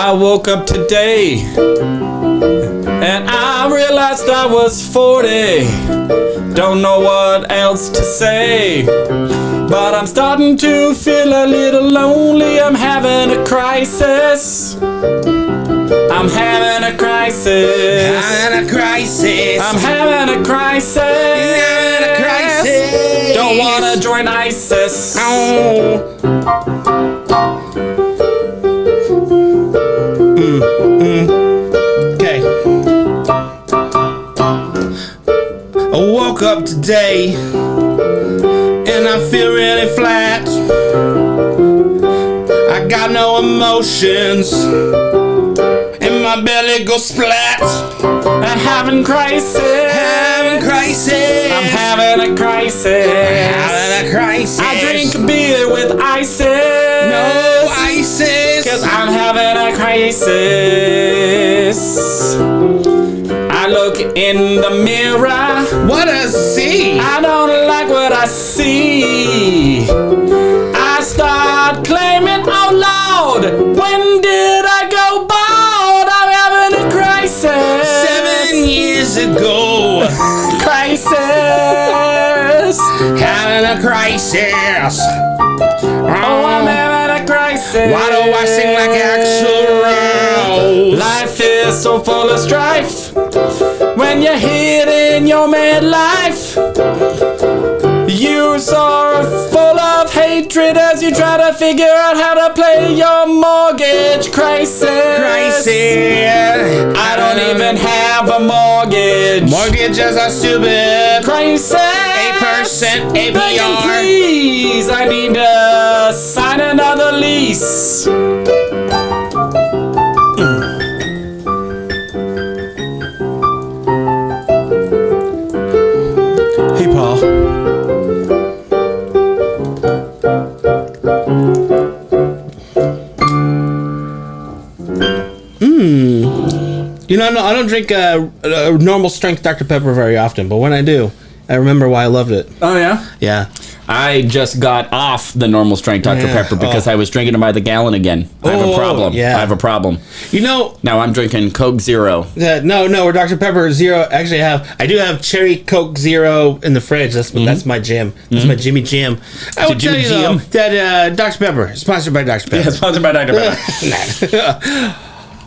I woke up today and I realized I was 40. Don't know what else to say, but I'm starting to feel a little lonely. I'm having a crisis. I'm having a crisis. Having a crisis. I'm having a crisis. Having a crisis. Don't wanna join ISIS. Oh. Okay. I woke up today and I feel really flat. I got no emotions and my belly goes splat. I'm having crisis. Having crisis. I'm having a crisis. Having a crisis. I drink beer with ISIS. No ISIS. Cause I'm having a crisis. I look in the mirror. What a see. I don't like what I see. I start claiming out loud. When did I go bald? I'm having a crisis. 7 years ago. Crisis. Having a crisis. Oh, I'm having a crisis. Why do I sing like Axl Rose? Life is so full of strife. When you're hitting your midlife, you are full of hatred as you try to figure out how to play your mortgage crisis. I don't even have a mortgage. Mortgages are stupid. Crisis. 8% Begging, APR. please, I need to sign another lease. Hey, Paul. You know, no, I don't drink a normal strength Dr. Pepper very often, but when I do, I remember why I loved it. Oh, yeah? Yeah. I just got off the normal strength Dr. Yeah. Pepper because I was drinking it by the gallon again. I have a problem. yeah. I have a problem. You know, Now I'm drinking Coke Zero. no, we're Dr. Pepper Zero. Actually, I do have cherry Coke Zero in the fridge. That's my jam. That's my Jimmy Jam. I will tell Jimmy you though, Jam? that Dr. Pepper is sponsored by Dr. Pepper. Yeah, sponsored by Dr. Pepper.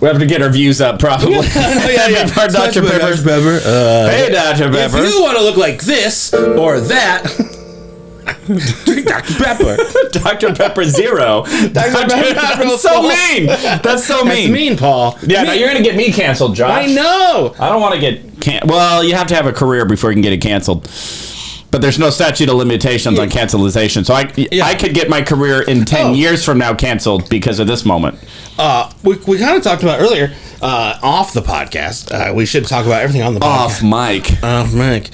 We have to get our views up, probably. yeah. Our Dr. Pepper. Hey, Dr. Pepper. If you want to look like this or that, drink Dr. Pepper. Dr. Pepper Zero. Pepper That's so mean. That's so That's mean. mean, Paul. Yeah, no, you're going to get me canceled, Josh. I know. I don't want to get well, you have to have a career before you can get it canceled. But there's no statute of limitations on cancellation. So I could get my career in 10 years from now canceled because of this moment. We kind of talked about earlier off the podcast. We should talk about everything on the podcast. Off mic.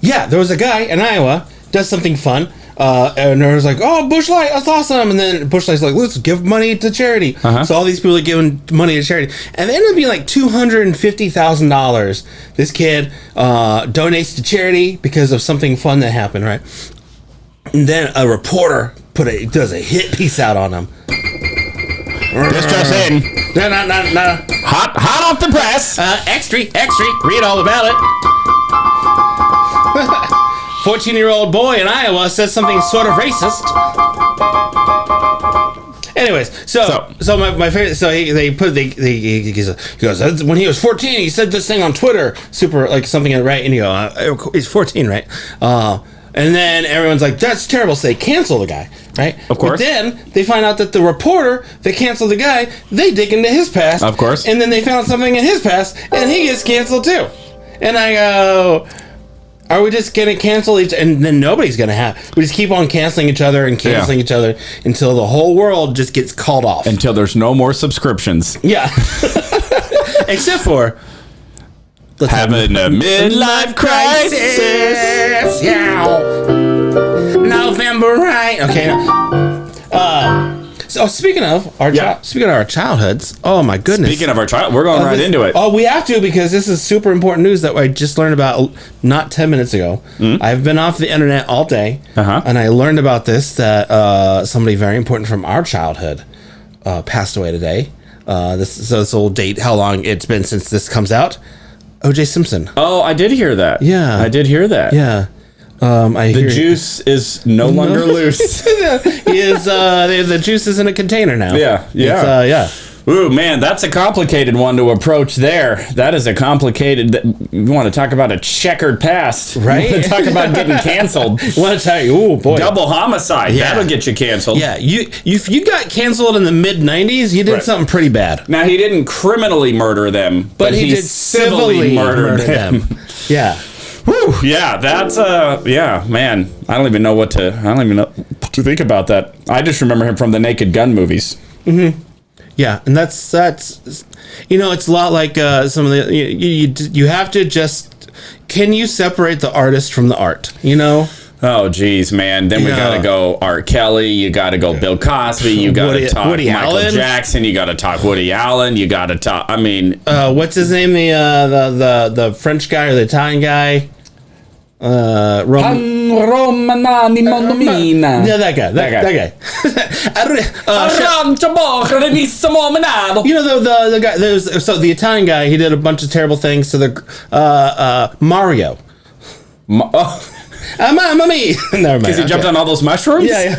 Yeah, there was a guy in Iowa does something fun. And there was like, oh, Busch Light, that's awesome. And then Busch Light's like, let's give money to charity. So all these people are giving money to charity. And they ended up being like $250,000. This kid donates to charity because of something fun that happened, right? And then a reporter does a hit piece out on him. Just in. No. Hot off the press. Extra. Read all about it. 14-year-old boy in Iowa says something sort of racist. Anyways, so my favorite. So he goes when he was 14, he said this thing on Twitter, super like something right, and you go, he's 14, right? And then everyone's like, that's terrible. So they cancel the guy, right? Of course. But then they find out that the reporter that canceled the guy, they dig into his past, of course, and then they found something in his past, and he gets canceled too. And I go, are we just going to cancel each? And then nobody's going to have. We just keep on canceling each other and canceling each other until the whole world just gets called off. Until there's no more subscriptions. Yeah. Except for having a midlife crisis. Yeah. November, right? Okay. So speaking of our childhoods, oh my goodness. Speaking of our child, we're going right into it. Oh, we have to, because this is super important news that I just learned about not 10 minutes ago. I've been off the internet all day, and I learned about this, that somebody very important from our childhood passed away today. This will date how long it's been since this comes out. O.J. Simpson. Oh, I did hear that. Yeah. I did hear that. Yeah. The juice is no longer loose. He is. The juice is in a container now. Yeah. Yeah. Ooh, man, that's a complicated one to approach there. That is a complicated... You want to talk about a checkered past. Right? You want to talk about getting canceled. Want to tell you, oh boy. Double homicide. Yeah. That'll get you canceled. Yeah, if you got canceled in the mid-90s, you did something pretty bad. Now, he didn't criminally murder them, but he did civilly murder them. Yeah. Whew, yeah, that's man. I don't even know what to think about that. I just remember him from the Naked Gun movies. Mm-hmm. Yeah, and that's it's a lot like some of the you have to just, can you separate the artist from the art? Oh geez, man. Then we gotta go R. Kelly. You gotta go Bill Cosby. You gotta talk Woody Michael Allen. Jackson. You gotta talk Woody Allen. You gotta talk. I mean, what's his name? The French guy or the Italian guy? Romanani Mondomina. Yeah, that guy. The guy. So the Italian guy, he did a bunch of terrible things to the Mario. Mamma mia! Never mind. Because he jumped on all those mushrooms? Yeah.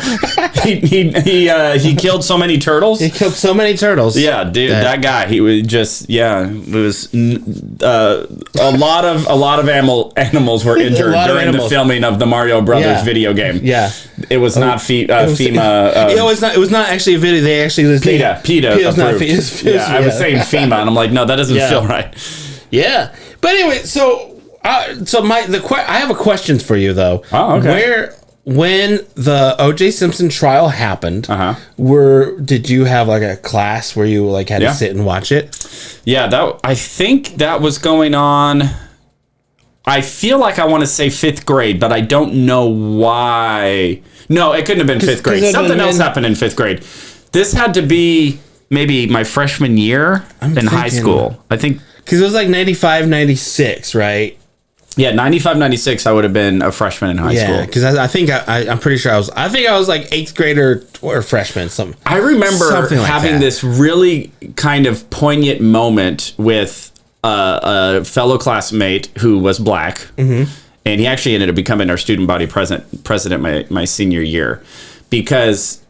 he killed so many turtles? He killed so many turtles. Yeah, dude, that guy, he was just, it was a lot of animals were injured during the filming of the Mario Brothers video game. Yeah. It was not FEMA. It was not actually a video. They actually... PETA was not approved. I was saying FEMA, and I'm like, no, that doesn't feel right. Yeah. But anyway, so I have a question for you though. Oh, okay. When the O.J. Simpson trial happened, did you have like a class where you like had to sit and watch it? Yeah, I think that was going on. I feel like I want to say 5th grade, but I don't know why. No, it couldn't have been 5th grade. Something else happened in 5th grade. This had to be maybe my freshman year in high school. I think because it was like 95, 96, right? Yeah, 95, 96, I would have been a freshman in high school. Yeah, because I'm pretty sure I was like 8th grader or freshman. Something. I remember having this really kind of poignant moment with a fellow classmate who was black, and he actually ended up becoming our student body president my senior year, because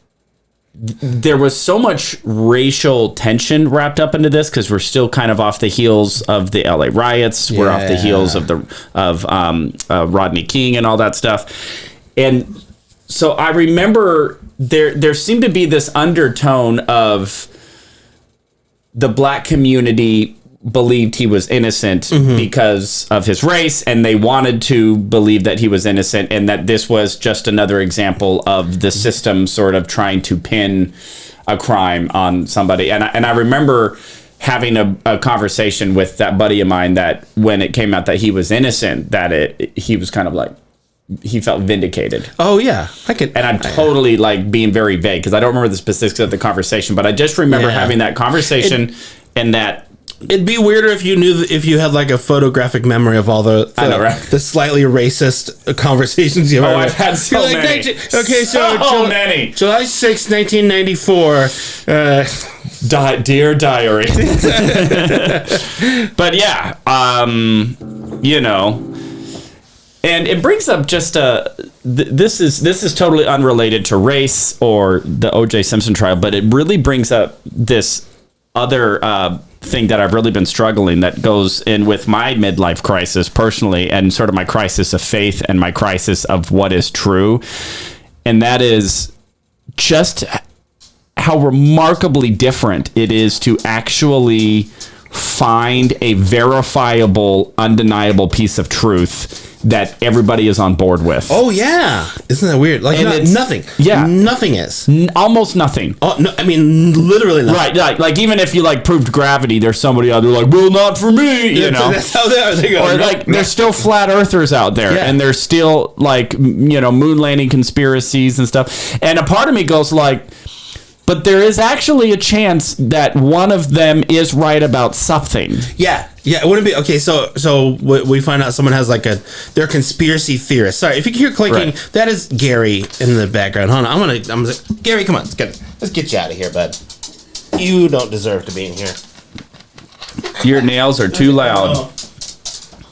there was so much racial tension wrapped up into this, because we're still kind of off the heels of the LA riots. We're off the heels of Rodney King and all that stuff. And so I remember there seemed to be this undertone of the black community believed he was innocent because of his race, and they wanted to believe that he was innocent, and that this was just another example of the system sort of trying to pin a crime on somebody. And I remember having a conversation with that buddy of mine that when it came out that he was innocent, that he was kind of like, he felt vindicated. Oh yeah, and I'm totally like being very vague because I don't remember the specifics of the conversation, but I just remember having that conversation and that. It'd be weirder if you had like a photographic memory of all the slightly racist conversations you've ever I've had so many. Okay, so many. July 6, 1994. Dear diary. But yeah, and it brings up just this is totally unrelated to race or the O.J. Simpson trial, but it really brings up this other thing that I've really been struggling that goes in with my midlife crisis personally, and sort of my crisis of faith and my crisis of what is true. And that is just how remarkably different it is to actually find a verifiable, undeniable piece of truth that everybody is on board with. Oh yeah, isn't that weird? Like nothing. Yeah, nothing is almost nothing. Oh no, I mean literally nothing. Right, like even if you like proved gravity, there's somebody out there like, well, not for me. You know, that's how they go. Or like, there's still flat earthers out there, and there's still like moon landing conspiracies and stuff. And a part of me goes like, but there is actually a chance that one of them is right about something. Yeah, it wouldn't be okay. So we find out someone has they're conspiracy theorists. Sorry, if you hear clicking, that is Gary in the background. Hold on, I'm gonna Gary, come on, let's get you out of here, bud. You don't deserve to be in here. Your nails are too loud.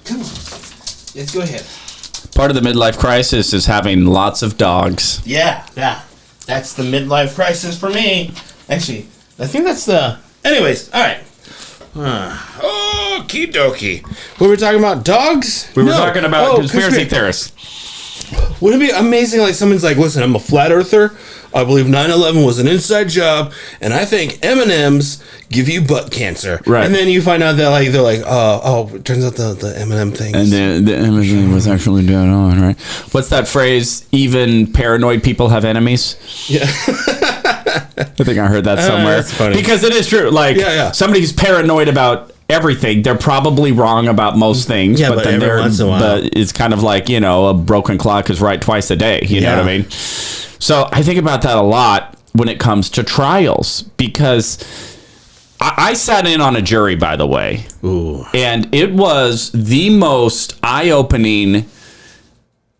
Come on. Let's go ahead. Part of the midlife crisis is having lots of dogs. Yeah. That's the midlife crisis for me. Actually, I think that's the... Anyways, all right. Okie dokie. What were we talking about? Dogs? We were talking about conspiracy theorists. Wouldn't it be amazing, like, someone's like, listen, I'm a flat earther. I believe 9/11 was an inside job, and I think M&Ms give you butt cancer. Right. And then you find out that, like, they're like, it turns out the M&M thing. And the M&M was actually dead on, right? What's that phrase? Even paranoid people have enemies? Yeah. I think I heard that somewhere. That's funny. Because it is true. Like, somebody who's paranoid about everything, they're probably wrong about most things. Yeah, but then every once in a while. But it's kind of like, a broken clock is right twice a day. You know what I mean? So I think about that a lot when it comes to trials, because I sat in on a jury, by the way. Ooh. And it was the most eye-opening,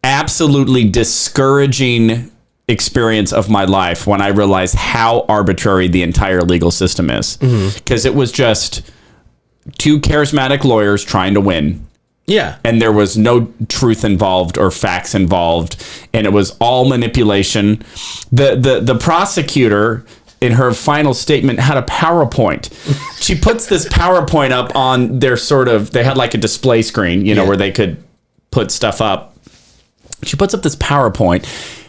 absolutely discouraging experience of my life when I realized how arbitrary the entire legal system is. Because it was just two charismatic lawyers trying to win. Yeah. And there was no truth involved or facts involved, and it was all manipulation. The prosecutor, in her final statement, had a PowerPoint. She puts this PowerPoint up on their they had like a display screen, where they could put stuff up. She puts up this PowerPoint,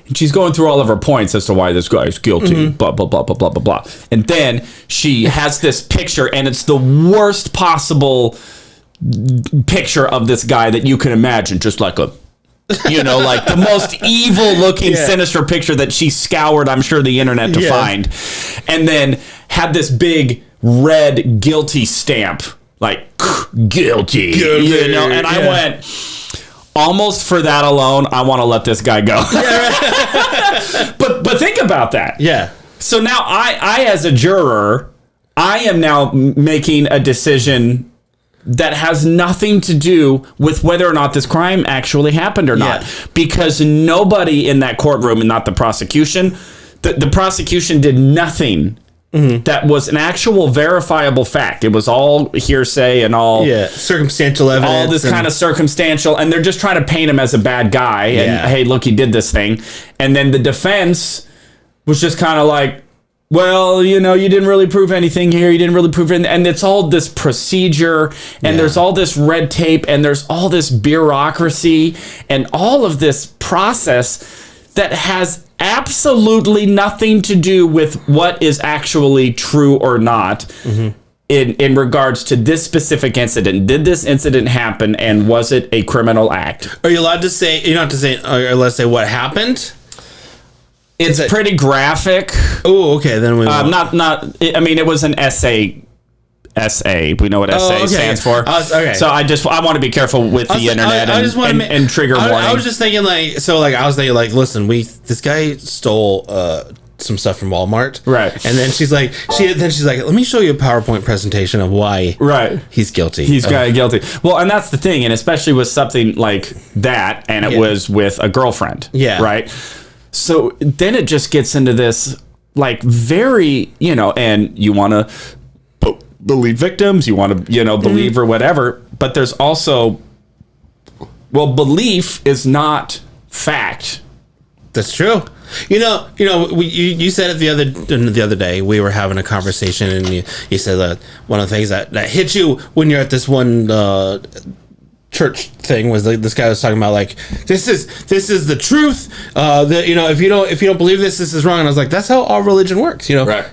and she's going through all of her points as to why this guy is guilty, blah, blah, blah, blah, blah, blah, blah. And then she has this picture, and it's the worst possible picture of this guy that you can imagine, just like like the most evil looking, sinister picture that she scoured, I'm sure, the internet to find. And then had this big red guilty stamp, like guilty. And I went, almost for that alone, I want to let this guy go. But think about that. Yeah. So now I as a juror, I am now making a decision that has nothing to do with whether or not this crime actually happened or not. Because nobody in that courtroom, and not the prosecution, the prosecution did nothing that was an actual verifiable fact. It was all hearsay and all circumstantial evidence. All this kind of circumstantial, and they're just trying to paint him as a bad guy. And hey, look, he did this thing. And then the defense was just kind of like, well, you didn't really prove anything here. You didn't really prove anything. And it's all this procedure, and there's all this red tape, and there's all this bureaucracy, and all of this process that has absolutely nothing to do with what is actually true or not in regards to this specific incident. Did this incident happen, and was it a criminal act? Are you allowed to say, you don't have to say, or let's say what happened? It's pretty graphic. Oh, okay. Then we it was an essay. We know what essay stands for. Okay. So I want to be careful with the internet and trigger warning. I was just thinking listen, this guy stole some stuff from Walmart, right? And then she's like, let me show you a PowerPoint presentation of why he's guilty. He's guilty. Well, and that's the thing, and especially with something like that, and it was with a girlfriend, right? So then it just gets into this, like, very, and you want to believe victims, you want to, believe or whatever, but there's also, belief is not fact. That's true. You said it the other day. We were having a conversation, and you said that one of the things that hit you when you're at this one church thing was like, this guy was talking about, like, this is the truth. If you don't believe this is wrong. And I was like, that's how all religion works. Right.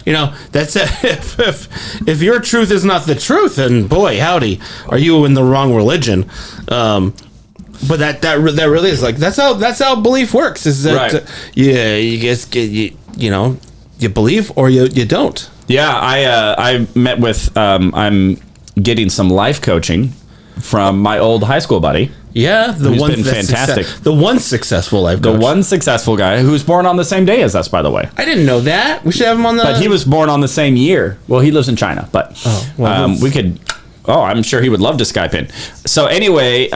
That's if your truth is not the truth, then boy, howdy, are you in the wrong religion? But that really is, like, that's how belief works. Is that you guys get you believe or you don't. Yeah, I met with I'm getting some life coaching from my old high school buddy. Yeah, who's been fantastic. The one successful life coach. The one successful guy who was born on the same day as us, by the way. I didn't know that. We should have him on the... But he was born on the same year. Well, he lives in China, but we could... Oh, I'm sure he would love to Skype in. So anyway,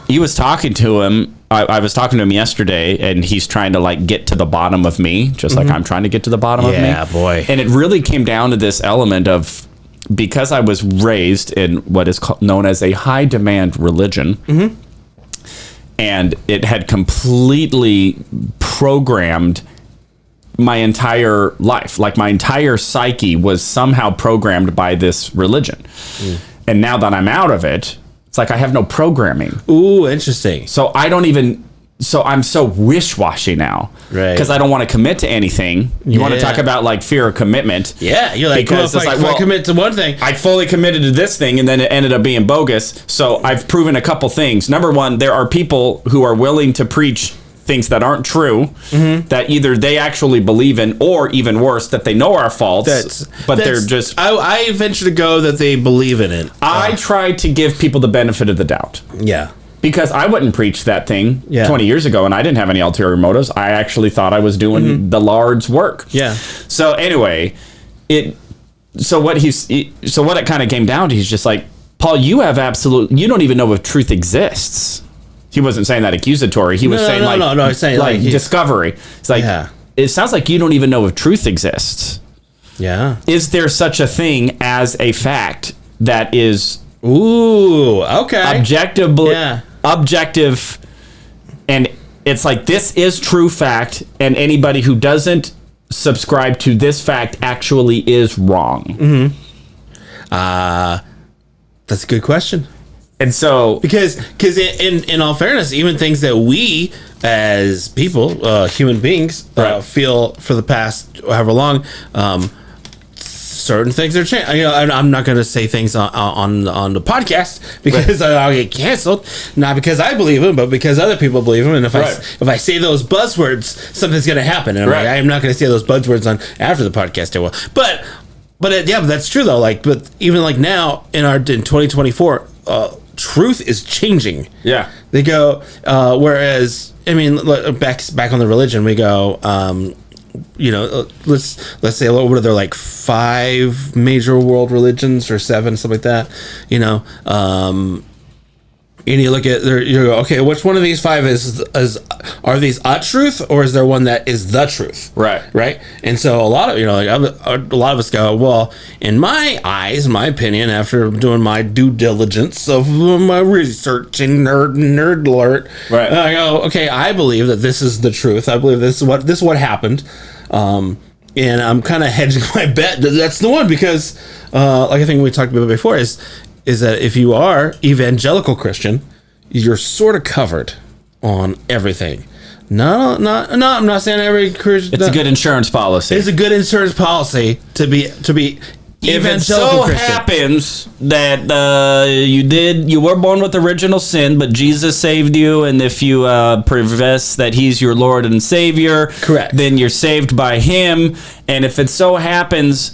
he was talking to him, I was talking to him yesterday, and he's trying to like get to the bottom of me, just like I'm trying to get to the bottom of me. Yeah, boy. And it really came down to this element of, because I was raised in what is known as a high demand religion, and it had completely programmed my entire life. Like my entire psyche was somehow programmed by this religion. And now that I'm out of it, it's like I have no programming. Ooh, interesting. So I'm so wish-washy now. Right. Because I don't want to commit to anything. You want to talk about like fear of commitment. Yeah, you're like, because well, if I commit to one thing. I fully committed to this thing, and then it ended up being bogus. So I've proven a couple things. Number one, there are people who are willing to preach things that aren't true, that either they actually believe in, or even worse, that they know are false, they're just... I venture to go that they believe in it. I try to give people the benefit of the doubt. Yeah. Because I wouldn't preach that thing 20 years ago, and I didn't have any ulterior motives. I actually thought I was doing the Lord's work. Yeah. So anyway, what it kind of came down to, he's just like, Paul, you don't even know if truth exists. He wasn't saying that accusatory. He was saying he's saying like discovery. It's like, it sounds like you don't even know if truth exists. Yeah. Is there such a thing as a fact that is objective, and it's like, this is true fact, and anybody who doesn't subscribe to this fact actually is wrong? That's a good question. And so, because in all fairness, even things that we as people, human beings, feel for the past however long, certain things are changing. You know, I'm not going to say things on the podcast because I'll get canceled. Not because I believe them, but because other people believe them. And if I say those buzzwords, something's going to happen. And I'm not going to say those buzzwords on after the podcast. I will. But that's true though. Like, but even like now in 2024. Truth is changing. Yeah, they go. Whereas, I mean, back on the religion, we go. Let's say, what are there, like 5 major world religions or 7, something like that. And you look at there, you go, okay, which one of these 5 are these a truth, or is there one that is the truth? Right. And so a lot of us go, well, in my eyes, my opinion, after doing my due diligence of my research and nerd alert, I go, okay, I believe that this is the truth. I believe this is what happened. And I'm kind of hedging my bet that that's the one, because like I think we talked about before is that if you are evangelical Christian, you're sort of covered on everything. No, I'm not saying every Christian. It's a good insurance policy. It's a good insurance policy to be if it so Christian. Happens that you were born with original sin, but Jesus saved you, and if you profess that He's your Lord and Savior, correct, then you're saved by Him. And if it so happens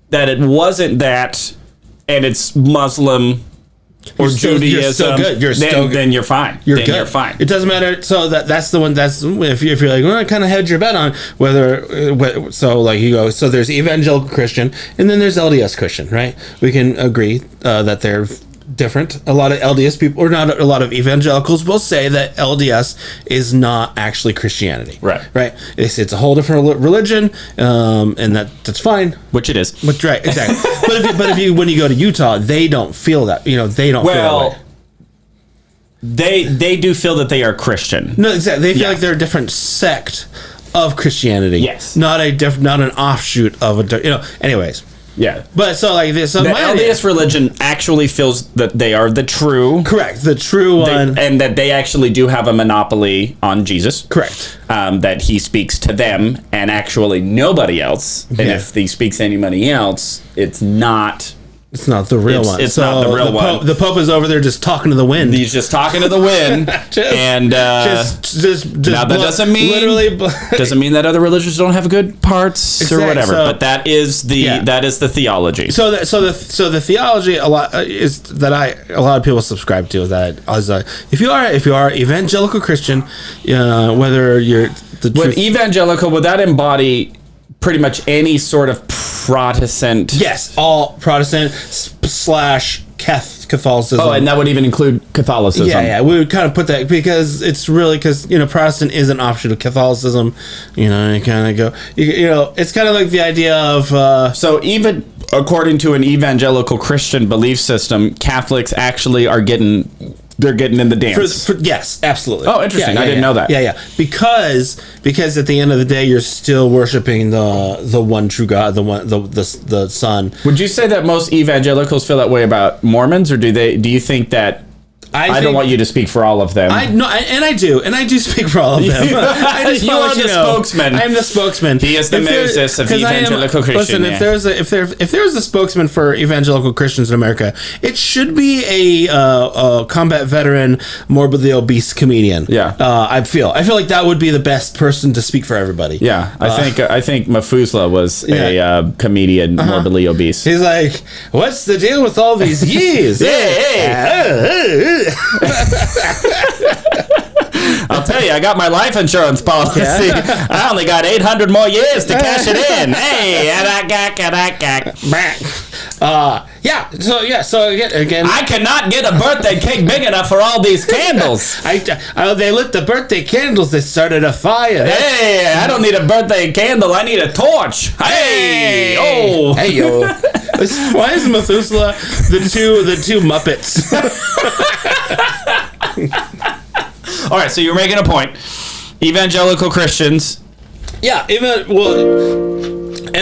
that it wasn't that, and it's Muslim or Judaism, then you're fine. You're fine. It doesn't matter. So that's the one. That's if you're like, well, I kind of hedge your bet on whether. So like you go. So there's evangelical Christian, and then there's LDS Christian, right? We can agree that they're different. A lot of LDS people, or not a lot of evangelicals, will say that LDS is not actually Christianity. Right. It's a whole different religion, and that's fine. Which it is. Right, exactly. but when you go to Utah, they don't feel that. They don't feel that way. They do feel that they are Christian. No, exactly. They feel like they're a different sect of Christianity. Yes. Not an offshoot of a. Anyways. Yeah, but so like this, so the LDS religion actually feels that they are the true, correct, the true one, and that they actually do have a monopoly on Jesus, correct. That He speaks to them and actually nobody else. And if He speaks to anybody else, it's not the real one. It's not the real one. The Pope is over there just talking to the wind. He's just talking to the wind. Now that doesn't mean that other religions don't have good parts or whatever. But that is the theology. So the theology a lot of people subscribe to that is if you are evangelical Christian, whether you're evangelical, would that embody pretty much any sort of Protestant? Yes, all Protestant / Catholicism. Oh, and that would even include Catholicism. Yeah, we would kind of put that because it's really because Protestant is an option of Catholicism. You kind of go. It's kind of like the idea of. So even according to an evangelical Christian belief system, Catholics actually are getting in the dance. Yes, absolutely. Oh, interesting. I didn't know that. Yeah. Because at the end of the day, you're still worshiping the one true God, the Son. Would you say that most evangelicals feel that way about Mormons, or do you think that? I don't want you to speak for all of them. I do speak for all of them. You are the spokesman. I am the spokesman. He is the Moses of evangelical Christian. Listen, if there's a spokesman for evangelical Christians in America, it should be a combat veteran, morbidly obese comedian. Yeah. I feel like that would be the best person to speak for everybody. Yeah, I think Methuselah was a comedian, morbidly obese. He's like, what's the deal with all these years? I'll tell you, I got my life insurance policy. Yeah. I only got 800 more years to cash it in. Hey, So again, I cannot get a birthday cake big enough for all these candles. They lit the birthday candles. They started a fire. Hey, I don't need a birthday candle. I need a torch. Hey, oh, hey, yo. Why is Methuselah the two Muppets? All right, so you're making a point. Evangelical Christians. Yeah, and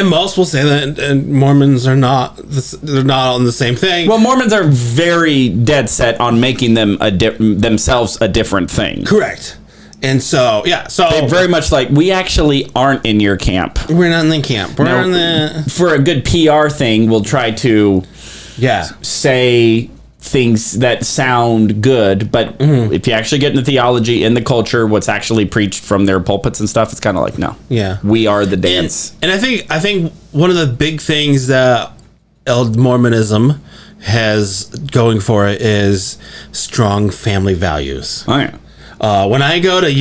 most will say that and Mormons are not. They're not on the same thing. Well, Mormons are very dead set on making them themselves a different thing. Correct. And so they're very much like, we actually aren't in your camp. We're not in the camp. We're in the. For a good PR thing, we'll try to say things that sound good, but if you actually get into theology in the culture, what's actually preached from their pulpits and stuff, it's kind of like, no. Yeah. We are the dance. And I think one of the big things that Mormonism has going for it is strong family values. Oh, yeah. When we go to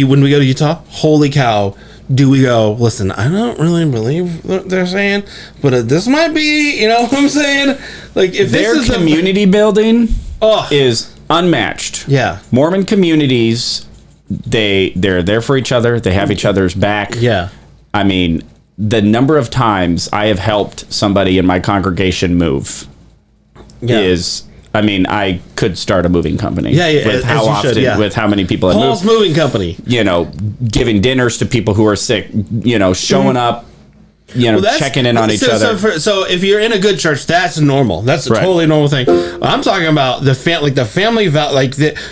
Utah, holy cow, do we go, listen, I don't really believe what they're saying, but this might be, you know what I'm saying? Like, if their this is community building is unmatched. Yeah. Mormon communities, they're there for each other. They have each other's back. Yeah. I mean, the number of times I have helped somebody in my congregation move is... I mean, I could start a moving company. With how often, with how many people I move. Paul's Moving Company. Giving dinners to people who are sick. Showing up. Checking in on each other. So if you're in a good church, that's normal. That's a totally normal thing. I'm talking about the family.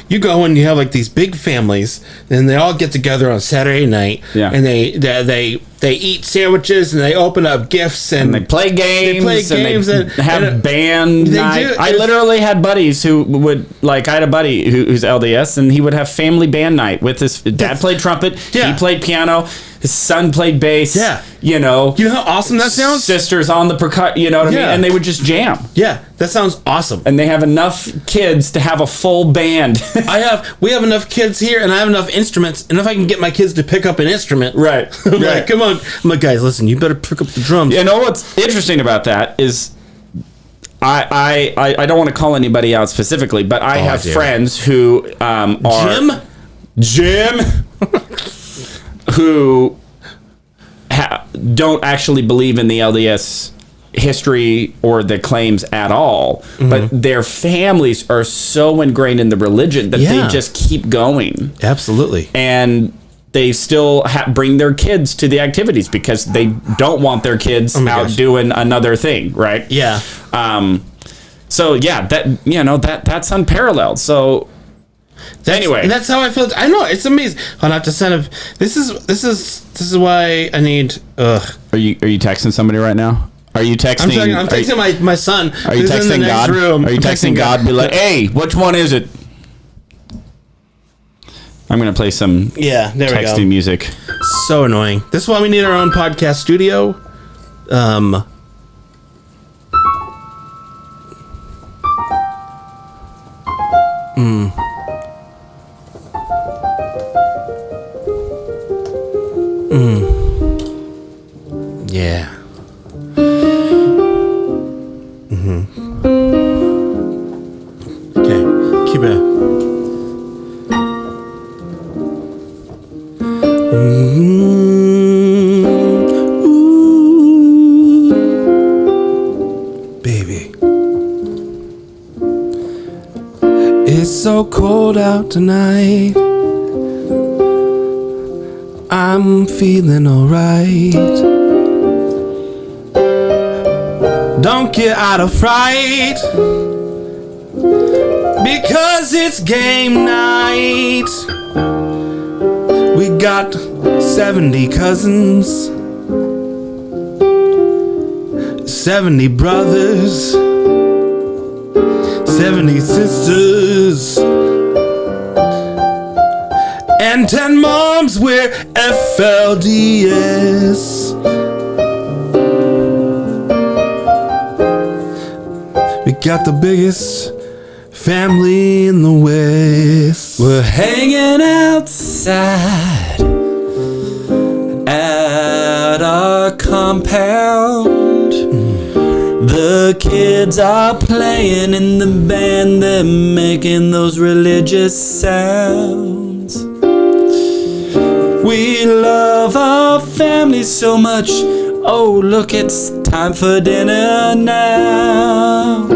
You go and you have like these big families, and they all get together on Saturday night, and they eat sandwiches and they open up gifts and they play games. And have band night. I literally had buddies who would I had a buddy who's LDS, and he would have family band night with his dad played trumpet, he played piano, his son played bass. Yeah, you know how awesome that sounds. Sisters on the percussion, you know what I mean, and they would just jam. Yeah, that sounds awesome. And they have enough kids to have a full band. We have enough kids here, and I have enough instruments. And if I can get my kids to pick up an instrument, I'm like, come on. I'm like, guys, listen, you better pick up the drums. You know what's interesting about that is I don't want to call anybody out specifically, but I have friends who are... Jim? who don't actually believe in the LDS history or the claims at all, but their families are so ingrained in the religion that they just keep going. Absolutely. And they still bring their kids to the activities because they don't want their kids out doing another thing, right? Yeah. So that's unparalleled. So anyway, that's how I feel. I know, it's amazing. I'll have to send a. This is why I need. Are you texting somebody right now? Are you texting? I'm texting my son. Are you texting God? Are you texting God? Be like, hey, which one is it? I'm gonna play some texting music. So annoying. This is why we need our own podcast studio. Yeah. so cold out tonight. I'm feeling alright. Don't get out of fright, because it's game night. We got 70 cousins, 70 brothers, 70 sisters, and 10 moms. We're FLDS. We got the biggest family in the West. We're hanging outside at our compound. The kids are playing in the band. They're making those religious sounds. We love our family so much. Oh, look, it's time for dinner now.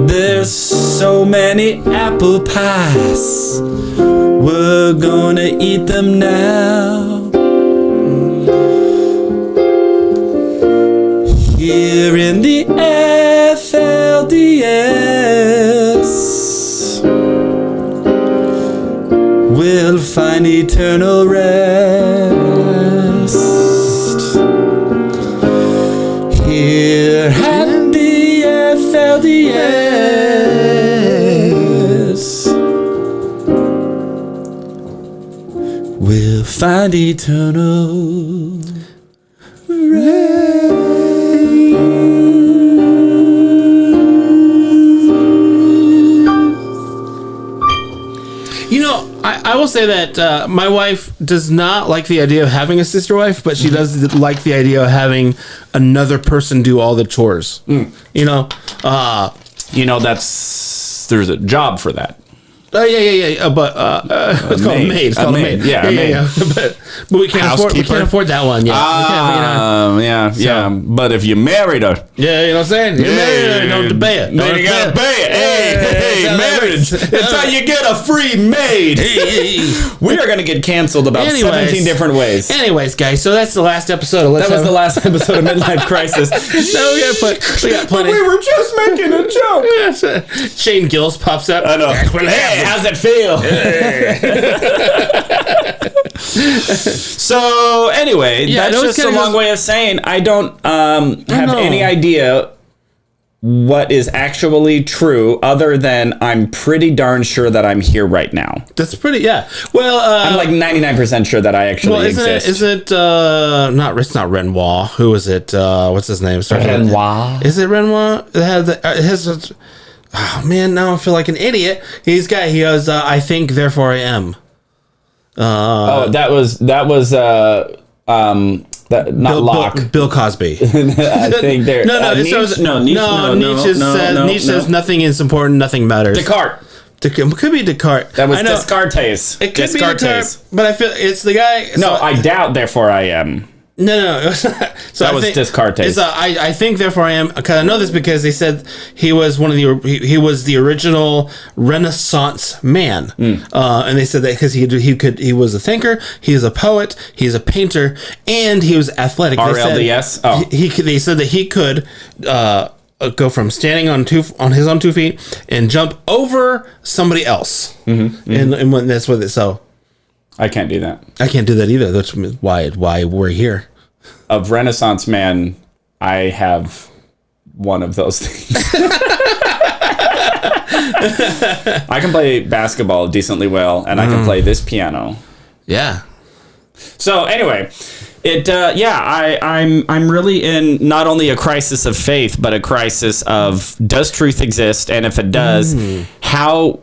There's so many apple pies. We're gonna eat them now. Here in the FLDS, we'll find eternal rest. Here at the FLDS, we'll find eternal rest. You know, I will say that my wife does not like the idea of having a sister wife, but she does like the idea of having another person do all the chores. You know, There's a job for that. yeah. But it's called a maid. It's called a maid. Yeah. But we can't afford that one. Yeah. Yeah. But if you married her, Yeah, you know what I'm saying? You married her, you don't have to pay it. then you gotta pay it. Hey, marriage. It's how you get a free maid. We are gonna get canceled about 17 different ways. Anyways, guys, so that's the last episode of That was the last episode of Midlife Crisis. No, we got plenty. We were just making a joke. Shane Gillis pops up. I know. Hey, how's it feel? So anyway, that's just a long way of saying I don't have any idea what is actually true, other than I'm pretty darn sure that I'm here right now. That's pretty, yeah. Well, I'm like 99% sure that I actually exist. It's not Renoir. Who is it? What's his name? Renoir. Is it Renoir? Oh man, now I feel like an idiot. He goes, I think, therefore I am. That was Locke. Bill Cosby. I think there. Nietzsche says nothing is important, nothing matters. Descartes. It could be Descartes. That was Descartes. It could be Descartes, but I feel it's the guy. No, I doubt. Therefore, I am. No. So that was Descartes. I think, therefore, I am. Because I know this because they said he was he was the original Renaissance man, and they said that because he was a thinker, he was a poet, he's a painter, and he was athletic. RLDS. They said that he could go from standing on his own 2 feet and jump over somebody else, and that's what it. So I can't do that. I can't do that either. That's why we're here. Of Renaissance man, I have one of those things. I can play basketball decently well, and I can play this piano. Yeah. So anyway, I'm really in not only a crisis of faith, but a crisis of, does truth exist? And if it does, how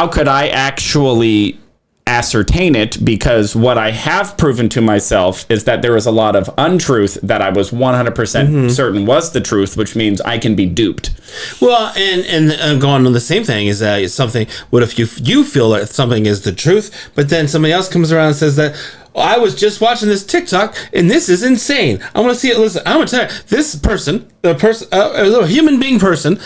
could I actually ascertain it? Because what I have proven to myself is that there is a lot of untruth that I was 100% certain was the truth, which means I can be duped. Well, and going on the same thing is that it's something. What if you feel that something is the truth, but then somebody else comes around and says that, I was just watching this TikTok and this is insane. I want to see it. Listen, I'm gonna tell you, this person, a human being person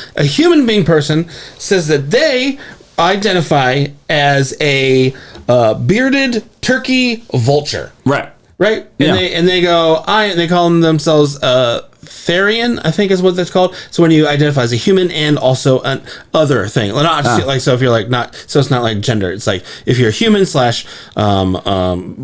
says that they identify as a bearded turkey vulture. Right. Right? And they call themselves Therian, I think is what that's called. So when you identify as a human and also an other thing. Not just, like, so if you're like not, so it's not like gender. It's like if you're human /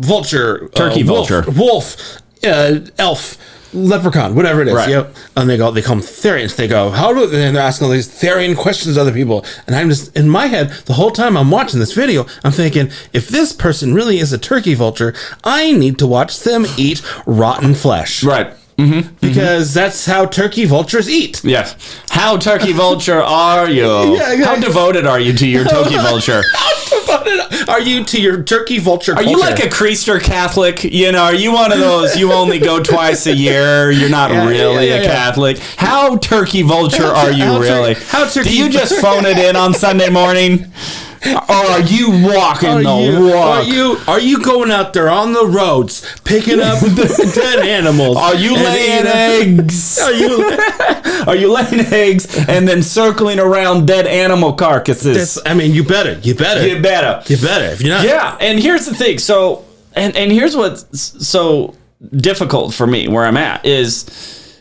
vulture, turkey vulture, wolf, elf, leprechaun, whatever it is. Right. Yep. And they call them Therians. They go, and they're asking all these Therian questions to other people. And I'm just, in my head, the whole time I'm watching this video, I'm thinking, if this person really is a turkey vulture, I need to watch them eat rotten flesh. Right. Because that's how turkey vultures eat. Yes. How turkey vulture are you? Yeah, exactly. How devoted are you to your turkey vulture? How devoted are you to your turkey vulture culture? Are you like a Creaster Catholic? You know, are you one of those, you only go twice a year, you're not really a Catholic? How turkey vulture are you really? Do you just phone it in on Sunday morning? Or are you walking the walk? Are you going out there on the roads picking up dead animals? Are you laying eggs? Are you laying eggs and then circling around dead animal carcasses? You better. If you're not. Yeah, and here's the thing. So, and here's what's so difficult for me where I'm at is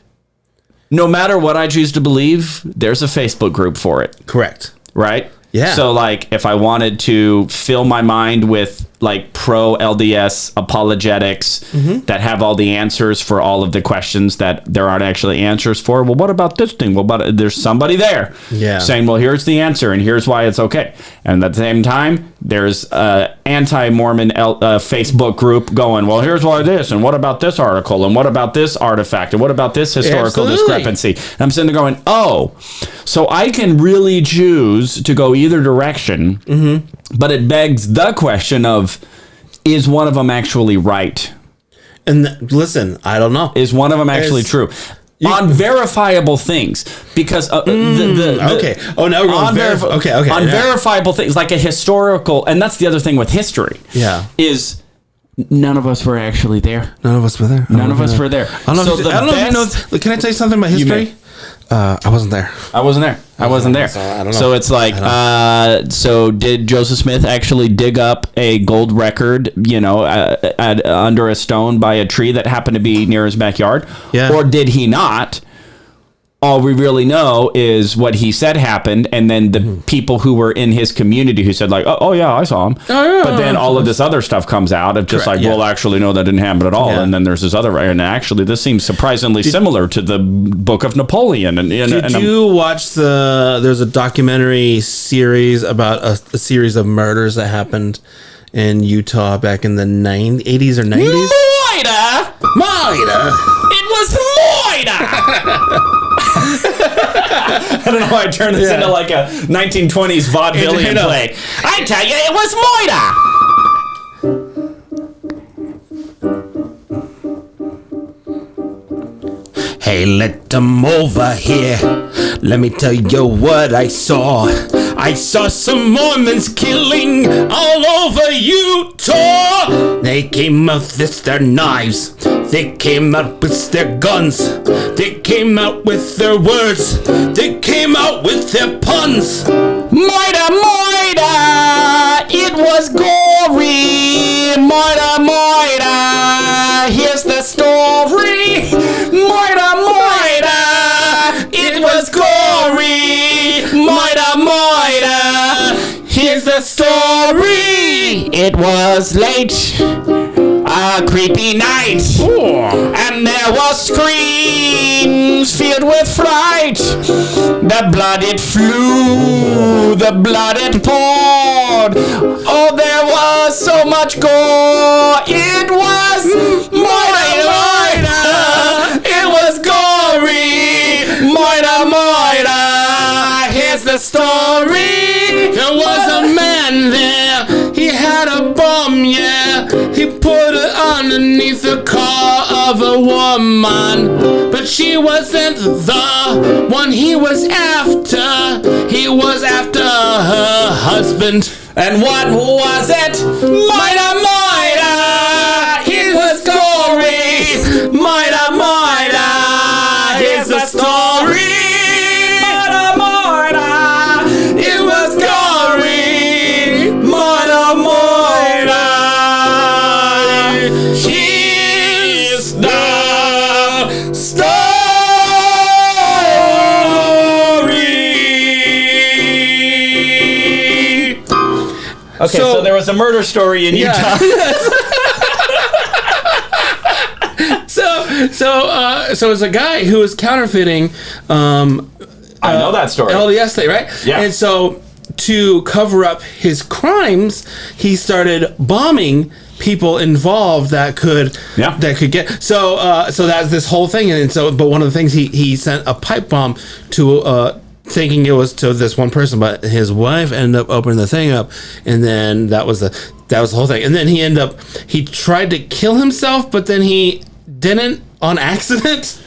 no matter what I choose to believe, there's a Facebook group for it. Correct. Right? Yeah. So, like, if I wanted to fill my mind with, like, pro-LDS apologetics that have all the answers for all of the questions that there aren't actually answers for, well, what about this thing? Well, but there's somebody there saying, well, here's the answer, and here's why it's okay. And at the same time, there's an anti-Mormon Facebook group going, well, here's why this, and what about this article, and what about this artifact, and what about this historical discrepancy? And I'm sitting there going, oh, so I can really choose to go either direction, but it begs the question of, is one of them actually right? And listen, I don't know. Is one of them actually true? On verifiable things, because okay. Oh, now we're going on verifiable things, like a historical, and that's the other thing with history. Yeah, is none of us were actually there. None of us were there. None of us were there. I don't know if you know. Can I tell you something about history? I wasn't there. I wasn't there. So I don't know. So it's like, so did Joseph Smith actually dig up a gold record, under a stone by a tree that happened to be near his backyard? Yeah. Or did he not? All we really know is what he said happened, and then the people who were in his community who said, like, oh yeah, I saw him. Oh, yeah, but then all of this other stuff comes out of just well, actually, no, that didn't happen at all. Yeah. And then there's this other, and actually, this seems surprisingly similar to the Book of Napoleon. Did you watch there's a documentary series about a series of murders that happened in Utah back in the 80s or 90s? Moida! It was Moida! I don't know why I turned this into like a 1920s vaudevillian play. I tell you, it was Moida! Hey, let them over here. Let me tell you what I saw. I saw some Mormons killing all over Utah. They came out with their knives. They came out with their guns. They came out with their words. They came out with their puns. Moida, Moida, it was gory. Moida, Moida, here's the story. Moida, Moida, it was gory. Moida, Moida, here's the story. It was late, a creepy night, and there was screams filled with fright. The blood it flew, the blood it poured. Oh, there was so much gore. It was Moida, Moida. It was gory. Moida, Moida. Here's the story. There was a man there. He had a bomb, yeah. He put it underneath the car of a woman, but she wasn't the one he was after. He was after her husband. And what was it? Moida, Moida, here's the story. Moida, Moida, here's the story. Moida, Moida, it was gory. Okay, so there was a murder story in Utah. So it's a guy who was counterfeiting. I know that story. LDS thing, right? Yeah. And so to cover up his crimes, he started bombing people involved that could get so that's this whole thing. And so but one of the things he sent a pipe bomb to thinking it was to this one person, but his wife ended up opening the thing up, and then that was the whole thing. And then he tried to kill himself, but then he didn't on accident.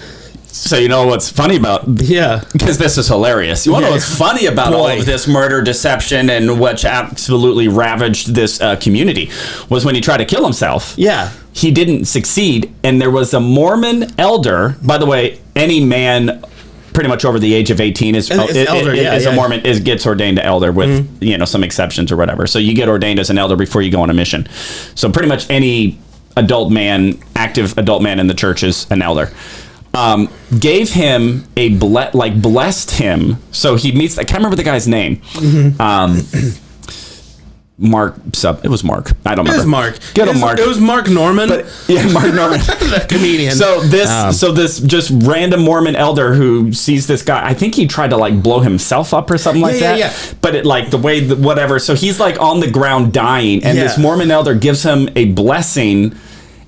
So you know what's funny about... Yeah. Because this is hilarious. You want to know what's funny about all of this murder, deception, and which absolutely ravaged this community was when he tried to kill himself. Yeah. He didn't succeed, and there was a Mormon elder. By the way, any man pretty much over the age of 18 is a Mormon, gets ordained to elder with some exceptions or whatever. So you get ordained as an elder before you go on a mission. So pretty much any active adult man in the church is an elder. Gave him blessed him. So he meets, I can't remember the guy's name. Mark, it was Mark. I don't remember. It was Mark. Get him, Mark. It was Mark Norman. Mark Norman. The comedian. So this just random Mormon elder who sees this guy, I think he tried to blow himself up or something like that. Yeah. But it the way, whatever. So he's on the ground dying, and this Mormon elder gives him a blessing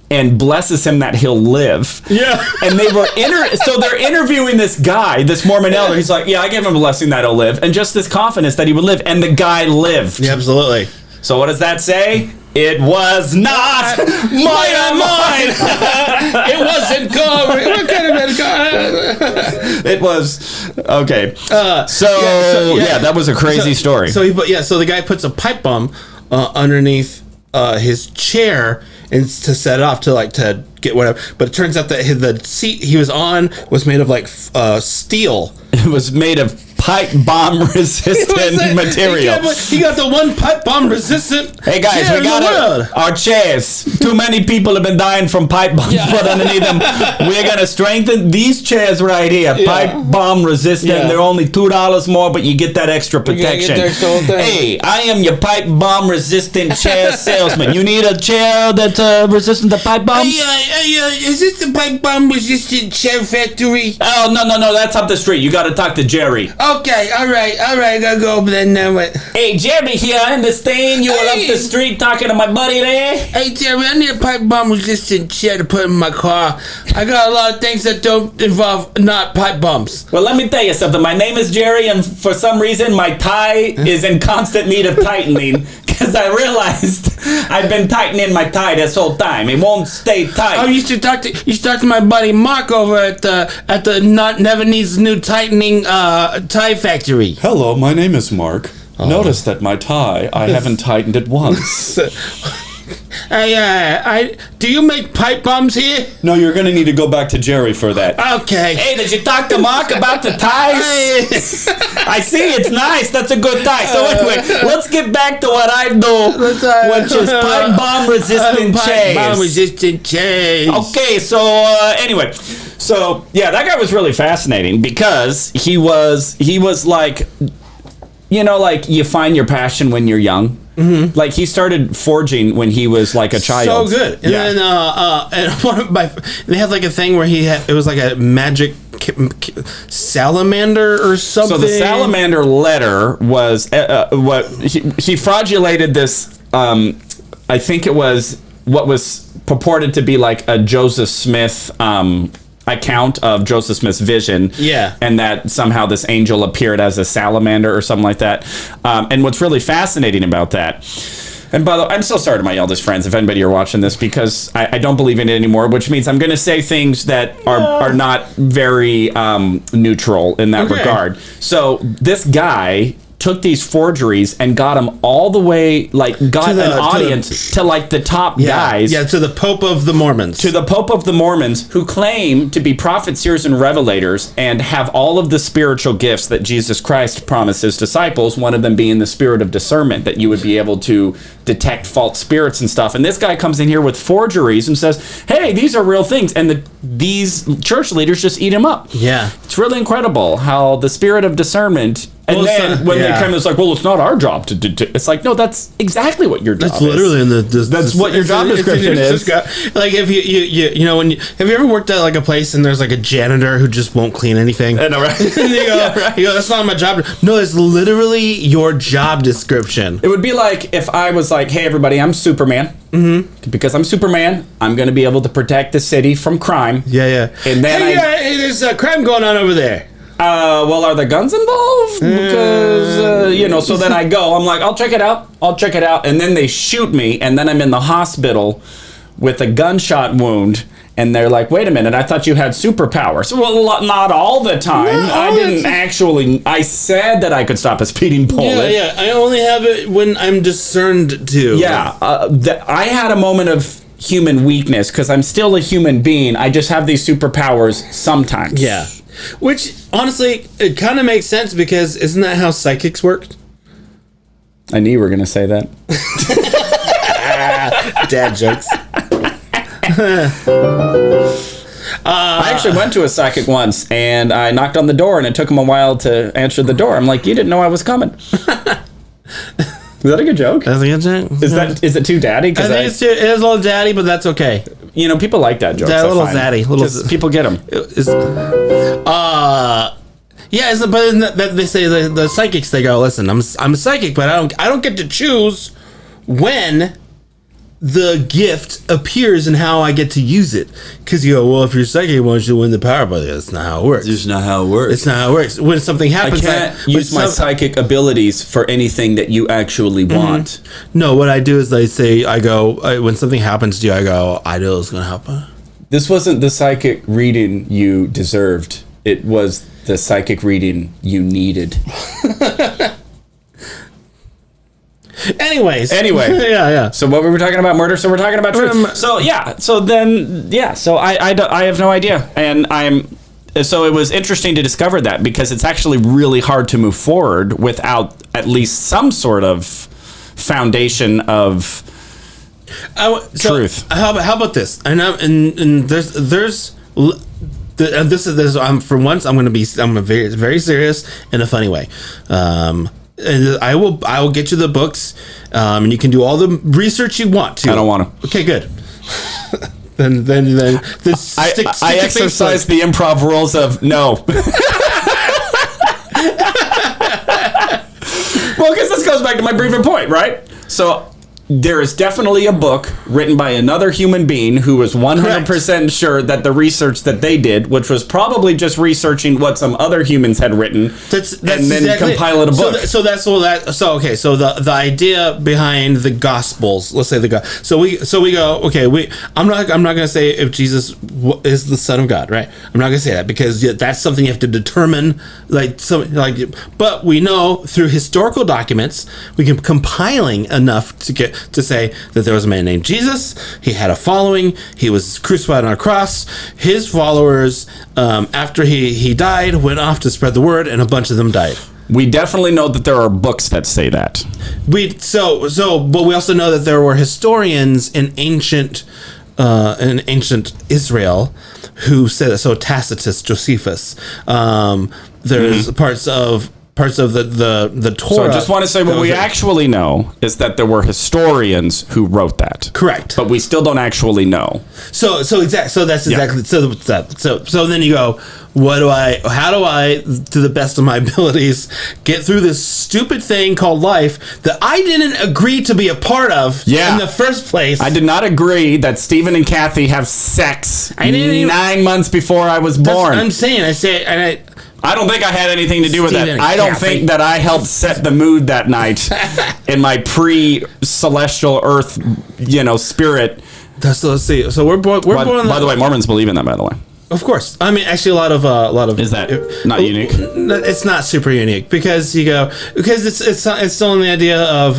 and blesses him that he'll live. Yeah. And they were so they're interviewing this guy, this Mormon elder. He's like, yeah, I gave him a blessing that he'll live. And just this confidence that he would live. And the guy lived. Yeah, absolutely. So what does that say? It was not mine. It wasn't God. What kind of God? It was okay. That was a crazy story. So the guy puts a pipe bomb underneath his chair and to set it off to get whatever. But it turns out that the seat he was on was made of steel. It was made of pipe bomb resistant material. He got the one pipe bomb resistant. Hey guys, we got our chairs. Too many people have been dying from pipe bombs put underneath them. We're gonna strengthen these chairs right here. Pipe bomb resistant. They're only $2 more, but you get that extra protection. Hey, I am your pipe bomb resistant chair salesman. You need a chair that's resistant to pipe bombs? Is this the pipe bomb resistant chair factory? Oh no, that's up the street. You got to talk to Jerry. Okay, all right, I gotta go over there now. Hey, Jerry here, I understand you were up the street talking to my buddy there. Hey, Jerry, I need a pipe bomb resistant chair to put in my car. I got a lot of things that don't involve not pipe bombs. Well, let me tell you something. My name is Jerry, and for some reason, my tie is in constant need of tightening because I realized I've been tightening my tie this whole time. It won't stay tight. Oh, you should talk to my buddy Mark over at the Never Needs New Tightening tie factory. Hello, my name is Mark. Notice that my tie, I haven't tightened it once. Do you make pipe bombs here? No, you're going to need to go back to Jerry for that. Okay. Hey, did you talk to Mark about the ties? I see, it's nice. That's a good tie. So anyway, let's get back to what I do, which is pipe bomb resistant chairs. Pipe bomb resistant chairs. Okay, so anyway. So, yeah, that guy was really fascinating because he was like, you find your passion when you're young. Mm-hmm. Like he started forging when he was like a child. So good. And then and one of they had like a thing where it was like a magic salamander or something. So the salamander letter was what he fraudulated this. I think it was what was purported to be like a Joseph Smith account of Joseph Smith's vision. Yeah. And that somehow this angel appeared as a salamander or something like that. And what's really fascinating about that, and by the way, I'm so sorry to my eldest friends, if anybody are watching this, because I don't believe in it anymore, which means I'm going to say things that are not very neutral in that regard. So this guy took these forgeries and got them all the way, got an audience to the top guys. Yeah, to the Pope of the Mormons. To the Pope of the Mormons, who claim to be prophets, seers, and revelators, and have all of the spiritual gifts that Jesus Christ promised his disciples, one of them being the spirit of discernment, that you would be able to detect false spirits and stuff. And this guy comes in here with forgeries and says, hey, these are real things. And these church leaders just eat him up. Yeah. It's It's really incredible how the spirit of discernment, and then when they come, it's like, well, it's not our job to do. It's like, no, that's exactly what your job is. That's literally in that's what your job description is. Like if you know, have you ever worked at like a place and there's like a janitor who just won't clean anything? I know, right? And you go, that's not my job. No, it's literally your job description. It would be like if I was like, hey, everybody, I'm Superman. Mm-hmm. Because I'm Superman, I'm going to be able to protect the city from crime. Yeah. And then hey, there's a crime going on over there. Well, are there guns involved? Because, so then I go, I'm like, I'll check it out. And then they shoot me, and then I'm in the hospital with a gunshot wound. And they're like, wait a minute, I thought you had superpowers. Well, not all the time. I said that I could stop a speeding bullet. Yeah, I only have it when I'm discerned to. Yeah, I had a moment of human weakness because I'm still a human being. I just have these superpowers sometimes. Yeah. Which, honestly, it kind of makes sense because isn't that how psychics work? I knew you were going to say that. Dad jokes. I actually went to a psychic once, and I knocked on the door, and it took him a while to answer the door. I'm like, you didn't know I was coming. Is that a good joke? That's a good joke. Is it too daddy? I think it is a little daddy, but that's okay. People like that joke. A little zaddy. People get them. Yeah, but isn't that they say the psychics, they go, listen, I'm a psychic, but I don't get to choose when the gift appears and how I get to use it. Because you go, well, if you're psychic, why don't you win the power? But that's not how it works. It's not how it works. It's not how it works. When something happens, I can't use my psychic abilities for anything that you actually want. No, what I do is I go, when something happens to you, I go, I know it's going to happen. This wasn't the psychic reading you deserved. It was the psychic reading you needed. Anyway. yeah. So what were we talking about? Murder. So we're talking about truth. So I have no idea, and so it was interesting to discover that because it's actually really hard to move forward without at least some sort of foundation of truth. How about this? And there's. This is for once I'm very very serious in a funny way. And I will get you the books, and you can do all the research you want to. I don't want to. Okay, good. then I exercise the improv rules of no. Well, because this goes back to my briefing point, right? So there is definitely a book written by another human being who was 100% sure that the research that they did, which was probably just researching what some other humans had written, and then compile it a book. So the idea behind the Gospels, let's say so we go, okay, I'm not going to say if Jesus is the Son of God, right? I'm not going to say that because that's something you have to determine, but we know through historical documents we can compiling enough to say that there was a man named Jesus. He had a following. He was crucified on a cross. His followers, after he died, went off to spread the word, and a bunch of them died. We definitely know that there are books that say that. But we also know that there were historians in ancient Israel who said that. So Tacitus, Josephus. There's parts of the Torah. So I just want to say what we actually know is that there were historians who wrote that. Correct. But we still don't actually know. So then you go, how do I, to the best of my abilities, get through this stupid thing called life that I didn't agree to be a part of in the first place? I did not agree that Stephen and Kathy have sex 9 months before I was born. That's what I'm saying. I don't think I had anything to do with that. I don't think that I helped set the mood that night in my pre-celestial earth, spirit. Let's see. So we're born. By the way, Mormons believe in that. By the way, of course. I mean, actually, a lot of. Is that not unique? It's not super unique because it's still in the idea of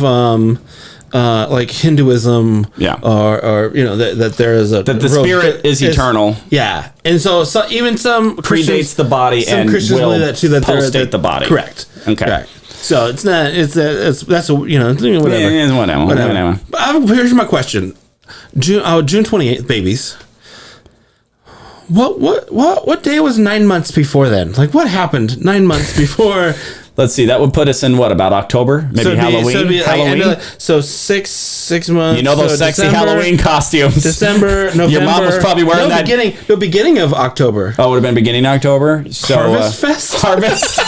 like Hinduism, or that there is that the spirit is eternal, and so even some predates the body, some and Christians will believe that too, that postdate the body. Correct. Okay. Correct. So it's not. That's whatever. Whatever. But here's my question: June 28th, babies. What day was 9 months before then? Like, what happened 9 months before? Let's see. That would put us in what, about October? Maybe Halloween? Halloween? So 6 months. You know those sexy December, Halloween costumes. December, November. Your mom was probably wearing that. Beginning of October. Oh, it would have been beginning of October. So, Harvest Fest? Harvest.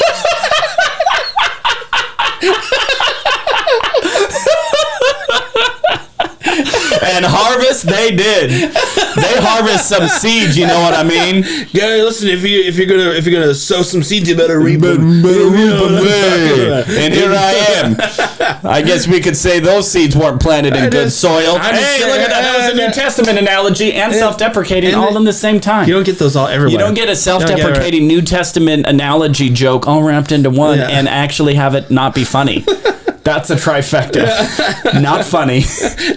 And harvest they did. They harvest some seeds, you know what I mean? Yeah, listen, if you're gonna sow some seeds, you better reap them. And here I am. I guess we could say those seeds weren't planted in good soil. Hey, look at that. That was a New Testament analogy and self-deprecating all in the same time. You don't get those all everywhere. You don't get a self-deprecating New Testament analogy joke all wrapped into one and actually have it not be funny. That's a trifecta. Not funny.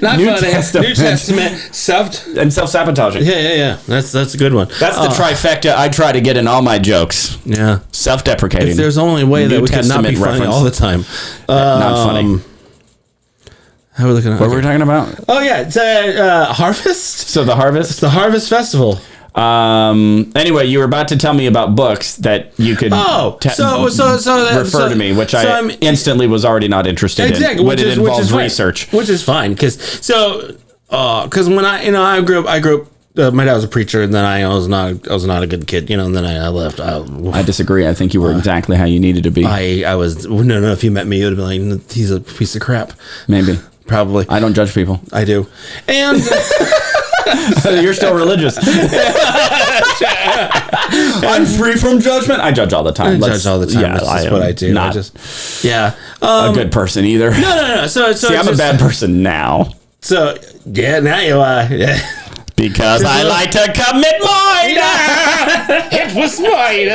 Not New funny. Testament. New Testament. Self-sabotaging. Yeah. That's a good one. That's the trifecta I try to get in all my jokes. Yeah. Self-deprecating. If there's only a way that we can not be funny all the time. Not funny. How are we looking at? What were we talking about? Oh, yeah. It's Harvest. So the Harvest? It's the Harvest Festival. Anyway, you were about to tell me about books that you could refer to me, which I instantly was already not interested in. But it involves research, which is fine because when I grew up. My dad was a preacher, and then I was not a good kid, and then I left. I disagree. I think you were exactly how you needed to be. I was no. If you met me, you would have been like, he's a piece of crap. Maybe, probably. I don't judge people. I do, and. You're still religious. I'm free from judgment. I judge all the time. Judge all the time. Yeah, that's what I do. Not a good person either. No. So see, I'm a bad person now. So now you are. Yeah. Because I like to commit murder. It was mine.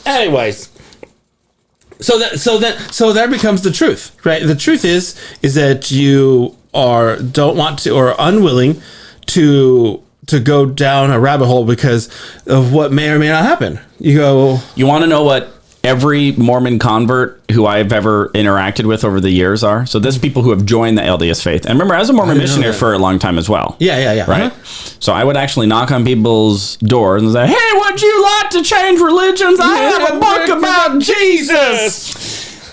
Anyways. So that becomes the truth, right? The truth is that you don't want to or unwilling to go down a rabbit hole because of what may or may not happen. You want to know what every Mormon convert who I've ever interacted with over the years are? So there's people who have joined the LDS faith. And remember, I was a Mormon missionary for a long time as well. Yeah. Right? So I would actually knock on people's doors and say, hey, would you like to change religions? I have a book about Jesus.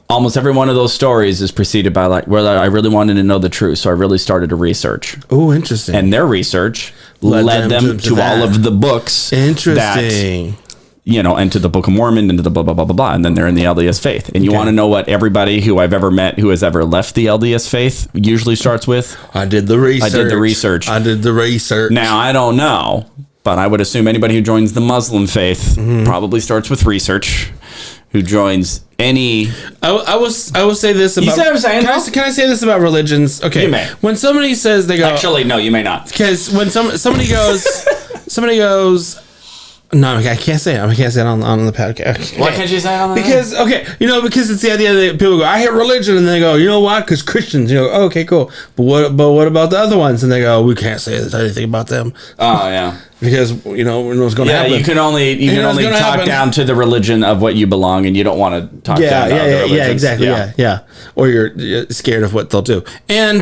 Almost every one of those stories is preceded by I really wanted to know the truth, so I really started to research. Oh, interesting. And their research led them to all of the books. Interesting. Into the Book of Mormon, into the blah, blah, blah, blah, blah, and then they're in the LDS faith. And you want to know what everybody who I've ever met who has ever left the LDS faith usually starts with? I did the research. Now, I don't know, but I would assume anybody who joins the Muslim faith probably starts with research. Who joins any... I will say this about... You see what I'm saying? Can I say this about religions? Okay. You may. When somebody says they go... Actually, no, you may not. Because when somebody goes... No, I can't say it. I can't say it on the podcast. Okay. Why can't you say it on the Because it's the idea that people go, I hate religion, and they go, you know why? Because Christians. You go, oh, okay, cool. But what about the other ones? And they go, we can't say anything about them. Oh, yeah. Because we know what's going to happen. Yeah, you can only talk down to the religion of what you belong, and you don't want to talk down to other religions. Yeah, exactly. Yeah. Or you're scared of what they'll do. And...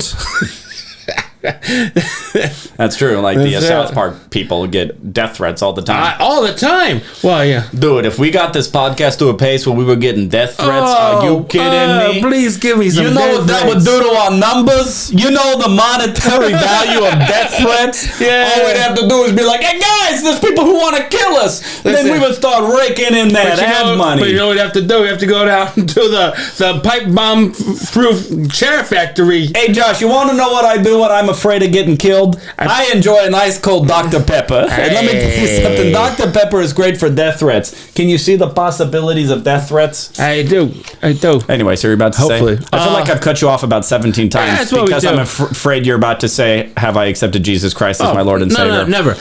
That's true. Like the South Park people get death threats all the time. All the time. Well, yeah. Dude, if we got this podcast to a pace where we were getting death threats, are you kidding me? Please give me some. You know what that would do to our numbers? You know the monetary value of death threats? Yeah. All we'd have to do is be like, hey guys, there's people who want to kill us. Then we would start raking in that ad money. But you know what we have to do? We have to go down to the pipe bomb proof chair factory. Hey Josh, you want to know what I do when I'm afraid of getting killed? I enjoy a nice cold Dr. Pepper. And let me tell you something. Dr. Pepper is great for death threats. Can you see the possibilities of death threats? I do. Anyway, so you're about to Hopefully. say? I feel like I've cut you off about 17 times because I'm afraid you're about to say, have I accepted Jesus Christ as my Lord and Savior? Never.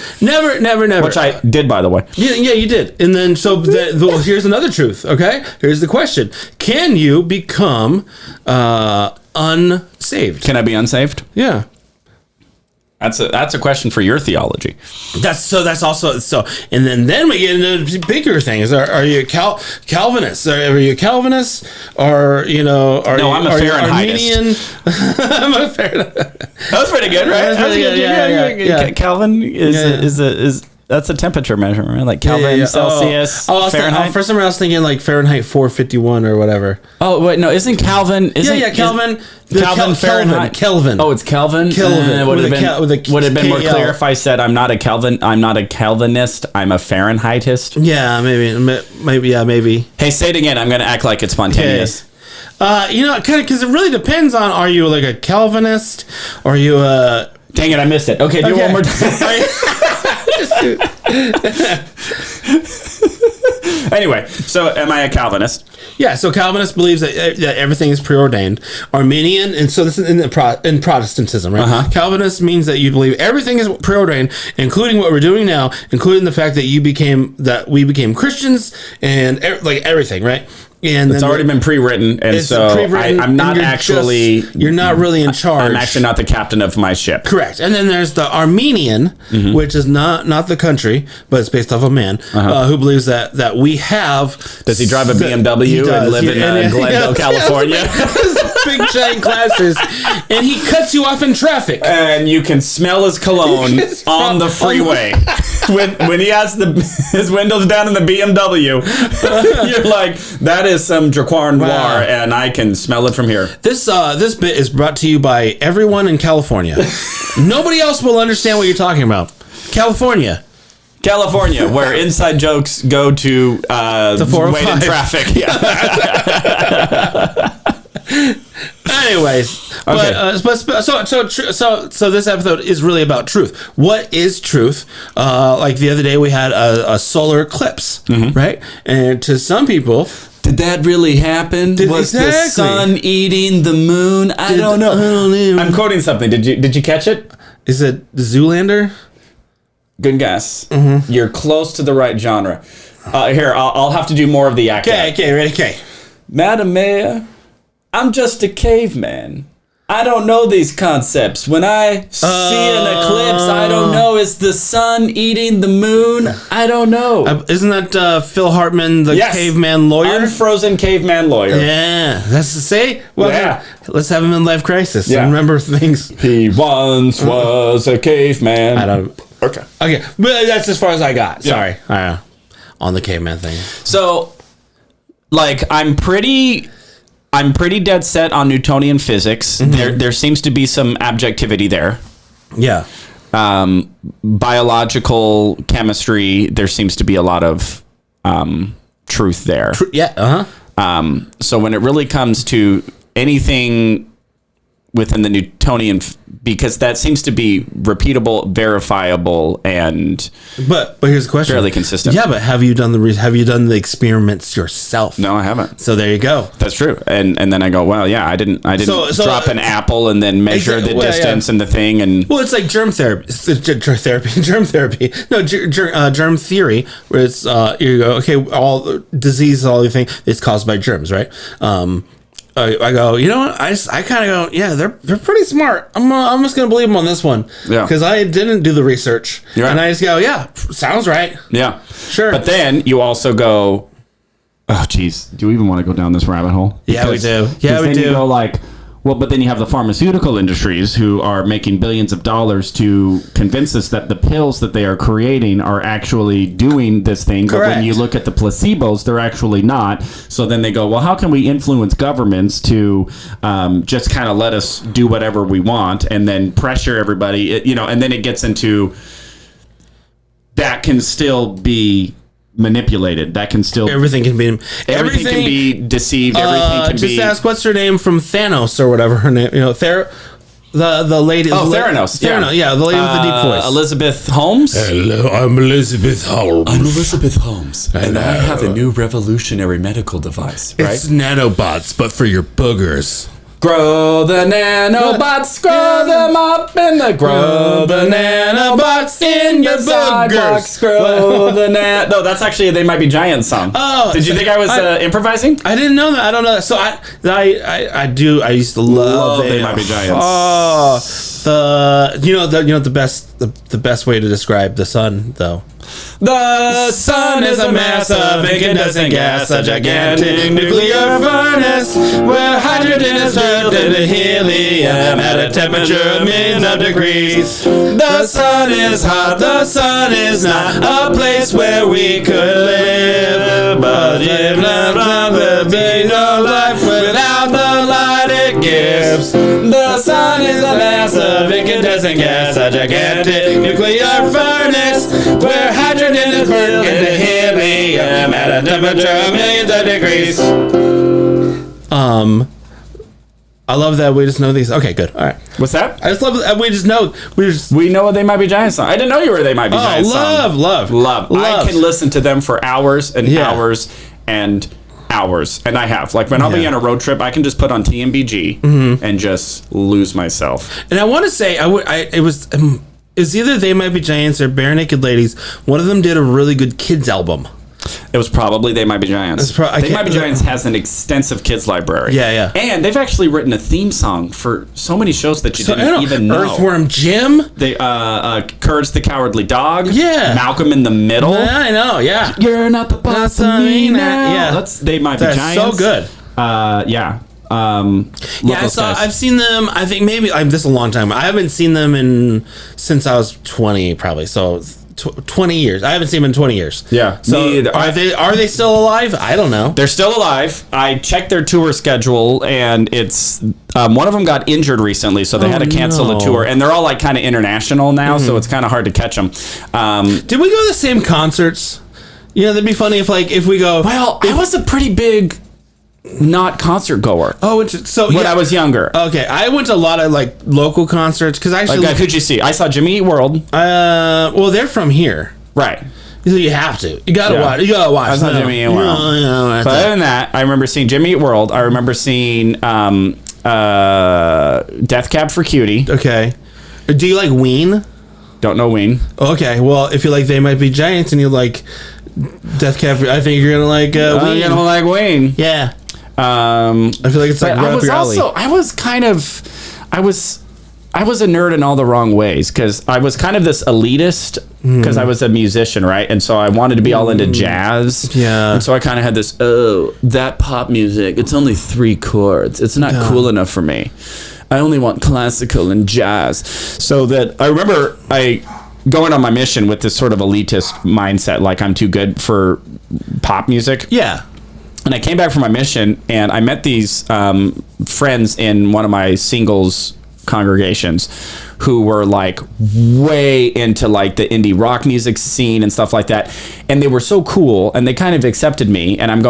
Which I did, by the way. Yeah, you did. And then, here's another truth, okay? Here's the question. Can you become unsaved? Can I be unsaved? Yeah. That's a question for your theology. That's also so. And then we get into bigger things. Are you Calvinist? Are you Calvinist? Or No, I'm a Fahrenheitist. I'm a Fahrenheit. That was pretty good, right? That's pretty good. Yeah. Kelvin is that's a temperature measurement, right? Like Kelvin, Celsius, Fahrenheit. For some reason, I was thinking like Fahrenheit 451 or whatever. Oh wait, no, isn't Kelvin? Kelvin. Fahrenheit. Kelvin. Oh, it's Kelvin. Kelvin. Would have been more clear if I said I'm not a Calvinist. I'm a Fahrenheitist. Yeah, maybe. Hey, say it again. I'm going to act like it's spontaneous. Okay. Kind of because it really depends on, are you like a Calvinist or are you a... Dang it, I missed it. Okay, do it one more time. Anyway, so am I a Calvinist? Yeah, so Calvinist believes that everything is preordained. Arminian, and so this is in Protestantism, right? Uh-huh. Calvinist means that you believe everything is preordained, including what we're doing now, including the fact that we became Christians and like everything, right? And it's already been pre-written, and so I'm not actually... you're not really in charge. I'm actually not the captain of my ship. Correct. And then there's the Armenian, which is not the country, but it's based off a man who believes that we have... Does he drive a BMW and live in Glendale, California? Big giant glasses, and he cuts you off in traffic. And you can smell his cologne on the freeway. when he has his windows down in the BMW, you're like, that is some Jaquar Noir, and I can smell it from here. This bit is brought to you by everyone in California. Nobody else will understand what you're talking about. California, where inside jokes go to the 405. Wait in traffic. Yeah. Anyways, okay. So this episode is really about truth. What is truth? Like the other day, we had a solar eclipse, right? And to some people, did that really happen? Was the sun eating the moon? I don't know. I'm quoting something. Did you catch it? Is it Zoolander? Good guess. You're close to the right genre. Here, I'll have to do more of the act. Okay, ready? Okay. Madam Mayor, I'm just a caveman. I don't know these concepts. When I see an eclipse, I don't know. Is the sun eating the moon? I don't know. Isn't that Phil Hartman, the caveman lawyer? Unfrozen caveman lawyer. Yeah, that's to say. Well, yeah. Let's have him in Life Crisis. Yeah. Remember things. He once was a caveman. I don't. Okay, but that's as far as I got. Sorry, on the caveman thing. So, like, I'm pretty dead set on Newtonian physics. There seems to be some objectivity there. Yeah. Biological chemistry, there seems to be a lot of truth there. So when it really comes to anything within the Newtonian, because that seems to be repeatable, verifiable, and but here's the question: fairly consistent. Yeah, but have you done the experiments yourself? No, I haven't. So there you go. That's true. And then I go, well, yeah, I didn't drop an apple and then measure the distance and the thing. And well, it's like germ therapy. Germ therapy. No, germ theory, where it's you go, okay, all disease, all the thing, it's caused by germs, right? I go, you know what? I kind of go, yeah, they're pretty smart. I'm just gonna believe them on this one, because I didn't do the research, and I just go, yeah, sounds right, yeah, sure. But then you also go, oh, geez, do we even want to go down this rabbit hole? Yeah, we do. Yeah, we do. You go like, well, but then you have the pharmaceutical industries who are making billions of dollars to convince us that the pills that they are creating are actually doing this thing. Correct. But when you look at the placebos, they're actually not. So then they go, well, how can we influence governments to just kind of let us do whatever we want and then pressure everybody, and then it gets into that can still be manipulated. That can still everything can be deceived. Everything can just ask what's her name from Thanos or whatever her name. The lady. Oh, Theranos. Theranos. Yeah, the lady with the deep voice. Elizabeth Holmes. Hello, I'm Elizabeth Holmes. And I have a new revolutionary medical device. Right? It's nanobots, but for your boogers. Grow the nanobots, grow them up in the grow the nanobots in your sidewalks. Grow the No, that's actually a They Might Be Giants song. Oh, did you think I was improvising? I didn't know that. I don't know that. So I do. I used to love They Might Be Giants. Oh, the best way to describe the sun though. The sun is a mass of incandescent gas, a gigantic nuclear furnace where hydrogen is turned into helium at a temperature of millions of degrees. The sun is hot, the sun is not a place where we could live. But if not, there'd be no life without the light it gives. The sun is a mass of incandescent gas, a gigantic nuclear furnace where hydrogen is turned into helium at a temperature of millions of degrees. I love that we just know these. Okay, good. All right. What's that? I just love that we just know. We know what They Might Be Giants song. I didn't know you were a They Might Be Giants song. Love. I can listen to them for hours and hours and hours, and I have. Like when I'll be on a road trip, I can just put on TMBG and just lose myself. And I want to say, it was either They Might Be Giants or Bare Naked Ladies. One of them did a really good kids album. It was probably They Might Be Giants. They Might Be Giants has an extensive kids library. Yeah. And they've actually written a theme song for so many shows that you didn't even know. Earthworm Jim. They Courage the Cowardly Dog. Yeah. Malcolm in the Middle. Yeah, I know. Yeah. You're not the boss of me now. Yeah. That's They Might Be Giants. So good. Yeah. I've seen them. I think maybe this is a long time. I haven't seen them since I was 20, probably. So 20 years. I haven't seen them in 20 years. Yeah. So are they still alive? I don't know. They're still alive. I checked their tour schedule, and it's one of them got injured recently, so they had to cancel the tour. And they're all like kind of international now, so it's kind of hard to catch them. Did we go to the same concerts? That'd be funny if we go. Well, I was a pretty big not concert goer. Oh, so when I was younger. Okay, I went to a lot of like local concerts because I actually. Who'd you see? I saw Jimmy Eat World. Well, they're from here, right? So you have to. You gotta watch. You gotta watch. I saw Jimmy Eat World. But other than that, I remember seeing Jimmy Eat World. I remember seeing Death Cab for Cutie. Okay. Do you like Ween? Don't know Ween. Okay. Well, if you like They Might Be Giants and you like Death Cab, I think you're gonna like Ween. You're gonna like Ween. Yeah. I feel like it's like right up your alley. I was a nerd in all the wrong ways because I was kind of this elitist because I was a musician, right? And so I wanted to be all into jazz. Yeah. And so I kind of had this, that pop music, it's only 3 chords. It's not cool enough for me. I only want classical and jazz. So that I remember going on my mission with this sort of elitist mindset, like I'm too good for pop music. Yeah. And I came back from my mission, and I met these friends in one of my singles congregations who were like way into like the indie rock music scene and stuff like that. And they were so cool, and they kind of accepted me. And I'm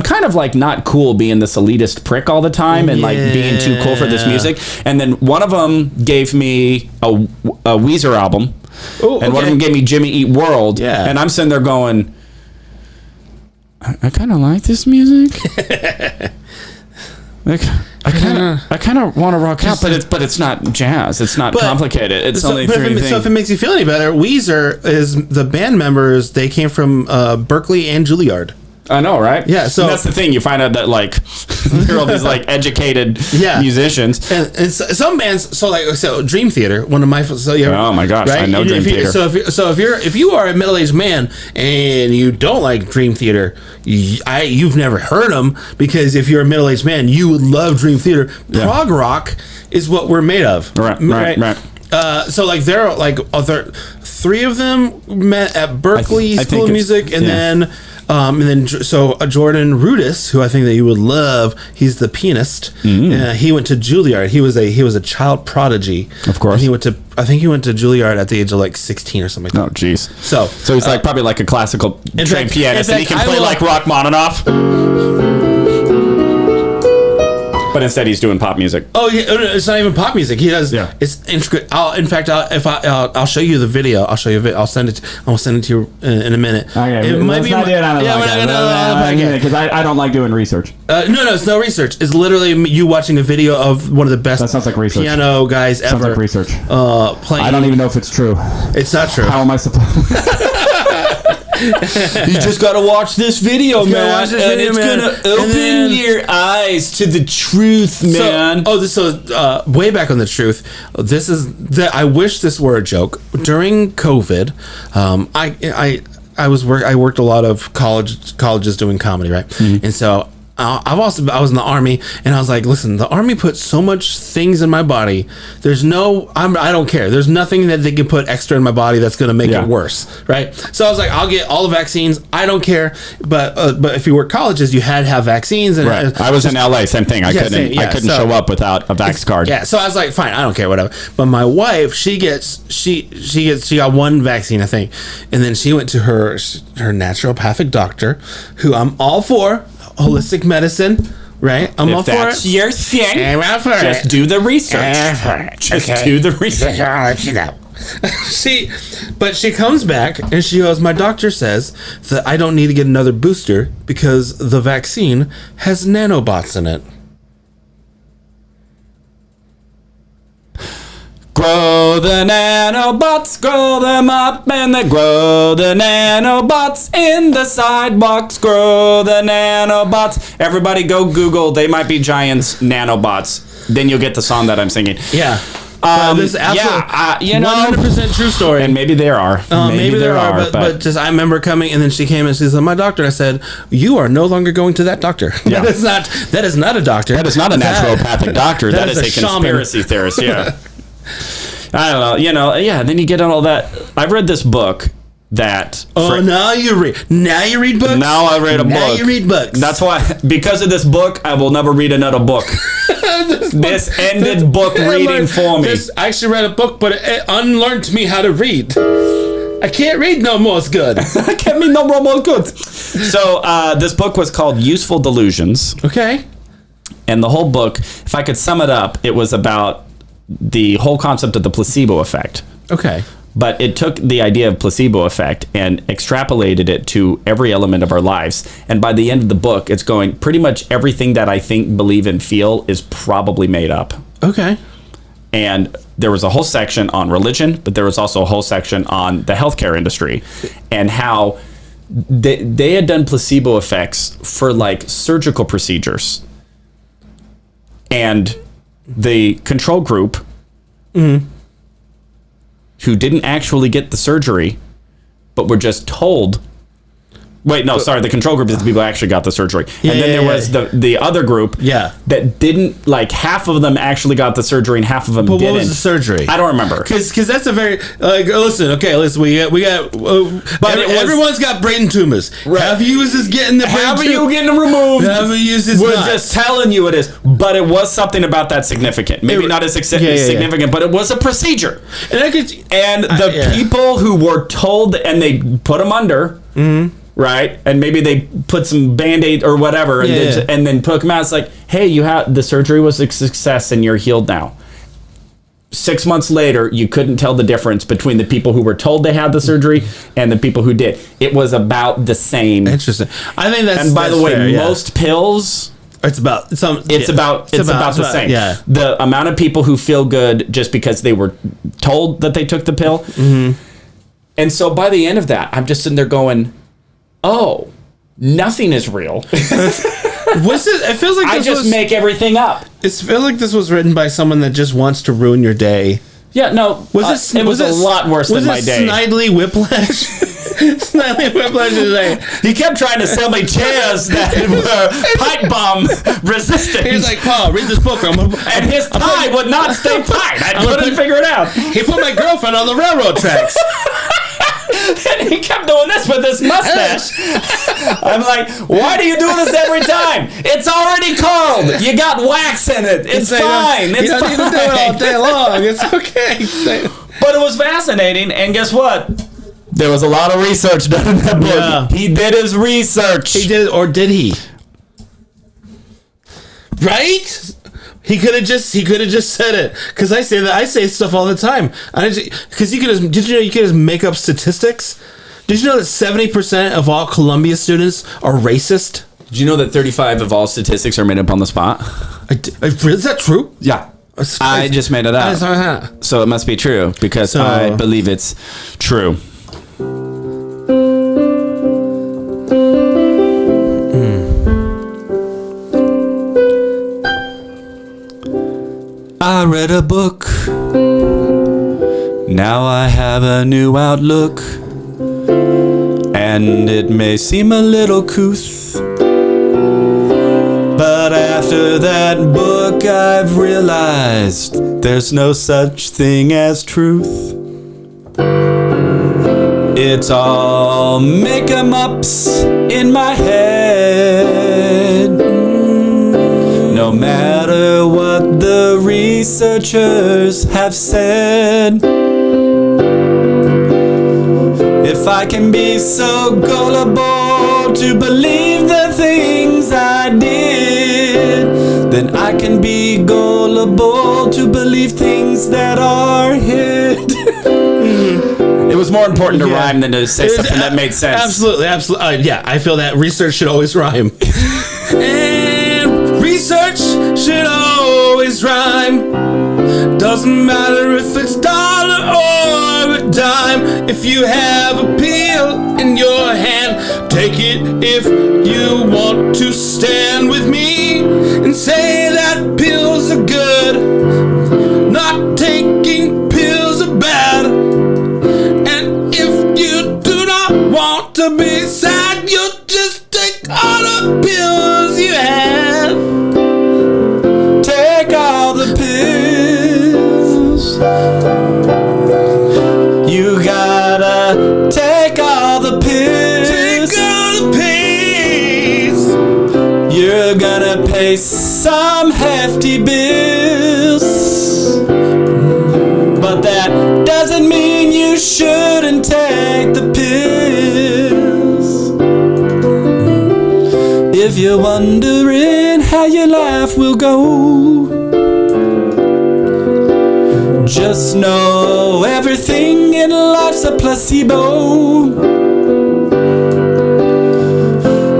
kind of like not cool being this elitist prick all the time and like being too cool for this music. And then one of them gave me a Weezer album, and one of them gave me Jimmy Eat World. Yeah. And I'm sitting there going, I kind of like this music. I kind of want to rock out, but it's not jazz. It's not complicated. It's only 3 things. So if it makes you feel any better, Weezer is the band members. They came from Berkeley and Juilliard. I know, right? Yeah. So and that's the thing. You find out that like there are all these like educated musicians, and some bands. So Dream Theater, one of my. Oh my gosh, right? I know Dream Theater. So if you are a middle-aged man and you don't like Dream Theater, you've never heard them, because if you're a middle-aged man, you would love Dream Theater. Yeah. Prog rock is what we're made of. Right. So like there are like 3 of them met at Berkeley School of Music, and then Jordan Rudess, who I think that you would love, he's the pianist. He went to Juilliard. He was a child prodigy. Of course. And I think he went to Juilliard at the age of like 16 or something like that. Oh, jeez. So he's like probably like a classical trained pianist, and he can play like Rachmaninoff. But instead, he's doing pop music. Oh yeah, it's not even pop music. He does. Yeah. It's intricate. I'll show you the video. I'll show you. I'll send it to you in a minute. Okay, it might be. Not do it on because I don't like doing research. No, it's no research. It's literally you watching a video of one of the best. That sounds like research. Piano guys ever. Sounds like research. Playing. I don't even know if it's true. It's not true. How am I supposed? You just gotta watch this video, man. It's gonna open your eyes to the truth, man. So way back on the truth. This is that I wish this were a joke. During COVID, I worked a lot of colleges doing comedy, right? Mm-hmm. And so I was in the Army, and I was like, listen, the Army puts so much things in my body. I don't care. There's nothing that they can put extra in my body that's going to make it worse, right? So I was like, I'll get all the vaccines. I don't care. But if you work colleges, you had to have vaccines. And right. I was in LA, same thing. I couldn't show up without a vax card. Yeah. So I was like, fine, I don't care, whatever. But my wife, she got one vaccine, I think, and then she went to her naturopathic doctor, who I'm all for. Holistic medicine, right? I'm all for it. If that's your thing, just do the research. Do the research. I'll let you know. But she comes back and she goes, my doctor says that I don't need to get another booster because the vaccine has nanobots in it. Grow the nanobots, grow them up, and they grow the nanobots in the sidewalks. Grow the nanobots. Everybody go Google They Might Be Giants nanobots. Then you'll get the song that I'm singing. Yeah. This is absolutely 100% true story. And maybe there are. Maybe there are, but just I remember coming, and then she came and she said, my doctor. I said, you are no longer going to that doctor. Yeah. That is not a doctor. That is not a naturopathic doctor. That is a conspiracy theorist. Yeah. I don't know, then you get all that. I've read this book that... now you read books? Now I read a book. Now you read books. That's why, because of this book, I will never read another book. This ended book reading for me. I actually read a book, but it unlearned me how to read. I can't read no more as good. I can't read no more good. So, this book was called Useful Delusions. Okay. And the whole book, if I could sum it up, it was about the whole concept of the placebo effect. Okay. But it took the idea of placebo effect and extrapolated it to every element of our lives. And by the end of the book, it's going, pretty much everything that I think, believe, and feel is probably made up. Okay. And there was a whole section on religion, but there was also a whole section on the healthcare industry and how they had done placebo effects for like surgical procedures. And the control group who didn't actually get the surgery but were just told the control group is the people who actually got the surgery. And then there was the other group that didn't, like, half of them actually got the surgery and half of them didn't. What was the surgery? I don't remember. Because that's a very, listen, we got but everyone's got brain tumors. Right. Half of you is getting the brain tumor. Half of you getting them removed. Half of you is We're just telling you it is. But it was something about that significant. Maybe not as significant, but it was a procedure. And the people who were told, and they put them under, right? And maybe they put some Band-Aid or whatever and then put them out. It's like, hey, the surgery was a success and you're healed now. 6 months later, you couldn't tell the difference between the people who were told they had the surgery and the people who did. It was about the same. Interesting. I think that's. And by the way, most pills. It's about the same. Yeah. The amount of people who feel good just because they were told that they took the pill. Mm-hmm. And so by the end of that, I'm just sitting there going, oh, nothing is real. It feels like I just make everything up. It feels like this was written by someone that just wants to ruin your day. Yeah, no. It was a lot worse than my day. Snidely Whiplash? Snidely Whiplash is like... He kept trying to sell me chairs that were pipe bomb resistant. He was like, Paul, read this book. And his tie would not stay tight. I couldn't figure it out. He put my girlfriend on the railroad tracks. And he kept doing this with his mustache. I'm like, why do you do this every time? It's already cold. You got wax in it. It's fine. You don't need to do it all day long. It's okay. But it was fascinating. And guess what? There was a lot of research done in that book. Yeah. He did his research. He did, or did he? Right? He could have just said it, because I say stuff all the time. Because did you know you could just make up statistics? Did you know that 70% of all Columbia students are racist? Did you know that 35 of all statistics are made up on the spot? Is that true? Yeah. I just made it up. So it must be true, because I believe it's true. I read a book. Now I have a new outlook. And it may seem a little couth, but after that book I've realized there's no such thing as truth. It's all make-em-ups in my head. No matter what the researchers have said. If I can be so gullible to believe the things I did, then I can be gullible to believe things that are hid. It was more important to rhyme than to say something that made sense. Absolutely. Yeah, I feel that research should always rhyme. And research should always rhyme. Doesn't matter if it's dollar or a dime. If you have a pill in your hand, take it if you want to stand with me and say that pills are good. Not taking pills are bad. And if you do not want to be sad, you just take all the pills you had. Take all the pills. You gotta take all the pills. Take all the pills. You're gonna pay some hefty bills, but that doesn't mean you shouldn't take the pills. If you're wondering how your life will go, just know everything in life's a placebo.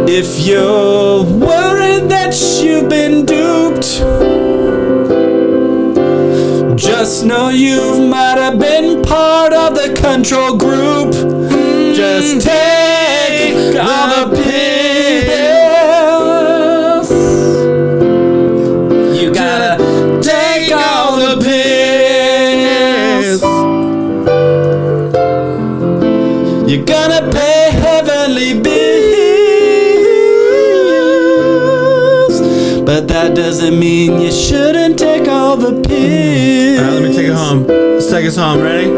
If you're worried that you've been duped, just know you might have been part of the control group. Just take all the pills. You gotta take all the pills. You're gonna pay heavenly bills, but that doesn't mean you shouldn't take all the pills. Alright, let me take it home. Let's take us home. Ready?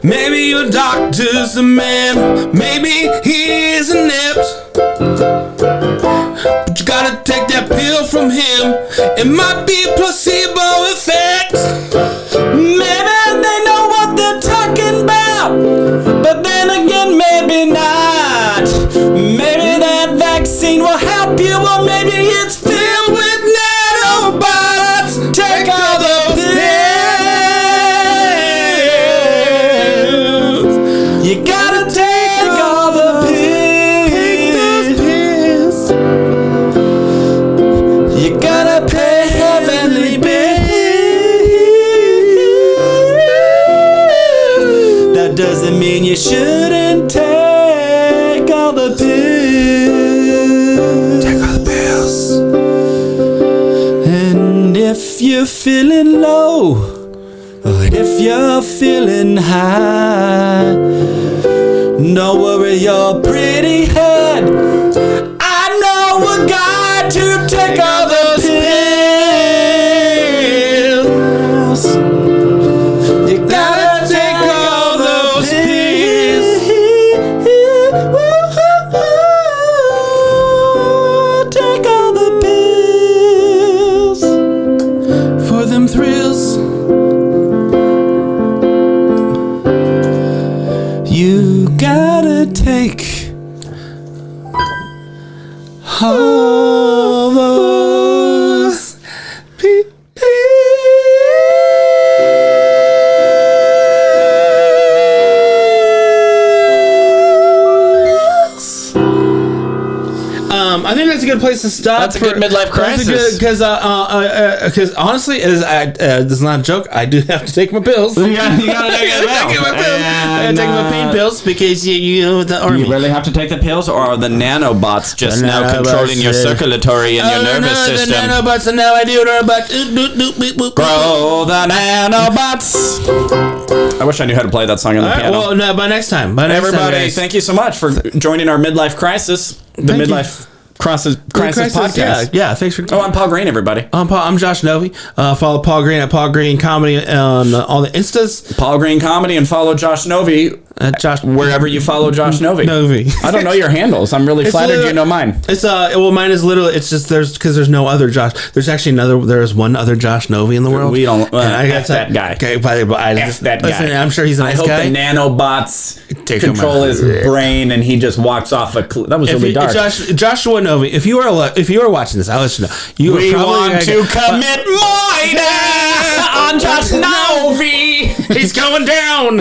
Maybe your doctor's a man, maybe he is inept, but you gotta take that pill from him. It might be a placebo effect. Maybe they know what they're talking about, but then again, maybe not. Maybe that vaccine will help you, or maybe it's filled with nanobots. Take all those pills. You gotta take all the pills. You gotta pay heavenly bills. That doesn't mean you shouldn't take all the pills. Take all the pills. And if you're feeling low, or if you're feeling high, don't worry your pretty head. I know a guy to take all those pills. You gotta take all those pills. Take all the pills For them thrills. you gotta take Almost peace. I think that's a good place to stop. That's a good midlife crisis. Because honestly, this is not a joke. I do have to take my pills. You gotta take my pills. I take my pain pills because you know the army. You really have to take the pills, or are the nanobots just now controlling your circulatory and your nervous system? The nanobots, and now I do robots. Grow the nanobots. I wish I knew how to play that song on the piano. Well, no, by next time. Everybody, thank you so much for joining our midlife crisis. The midlife crisis podcast. Yeah, thanks for. Oh, I'm Paul Green, everybody. I'm Josh Novi. Follow Paul Green at Paul Green Comedy on all the Instas. Paul Green Comedy, and follow Josh Novi. Josh, wherever you follow Josh Novi. I don't know your handles. I'm really flattered you know mine. It's well, mine is literally. It's just there's no other Josh. There's actually there's one other Josh Novi in the world. We don't. I got that guy. Okay, that guy. I'm sure he's a nice guy. I hope the nanobots control his brain and he just walks off a cliff. That was really dark. Joshua Novi, if you are watching this, I'll let you know. We want to commit murder on Josh Novi. He's going down.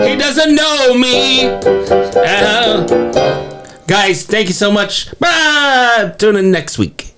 He doesn't know me. Guys, thank you so much. Bye. Tune in next week.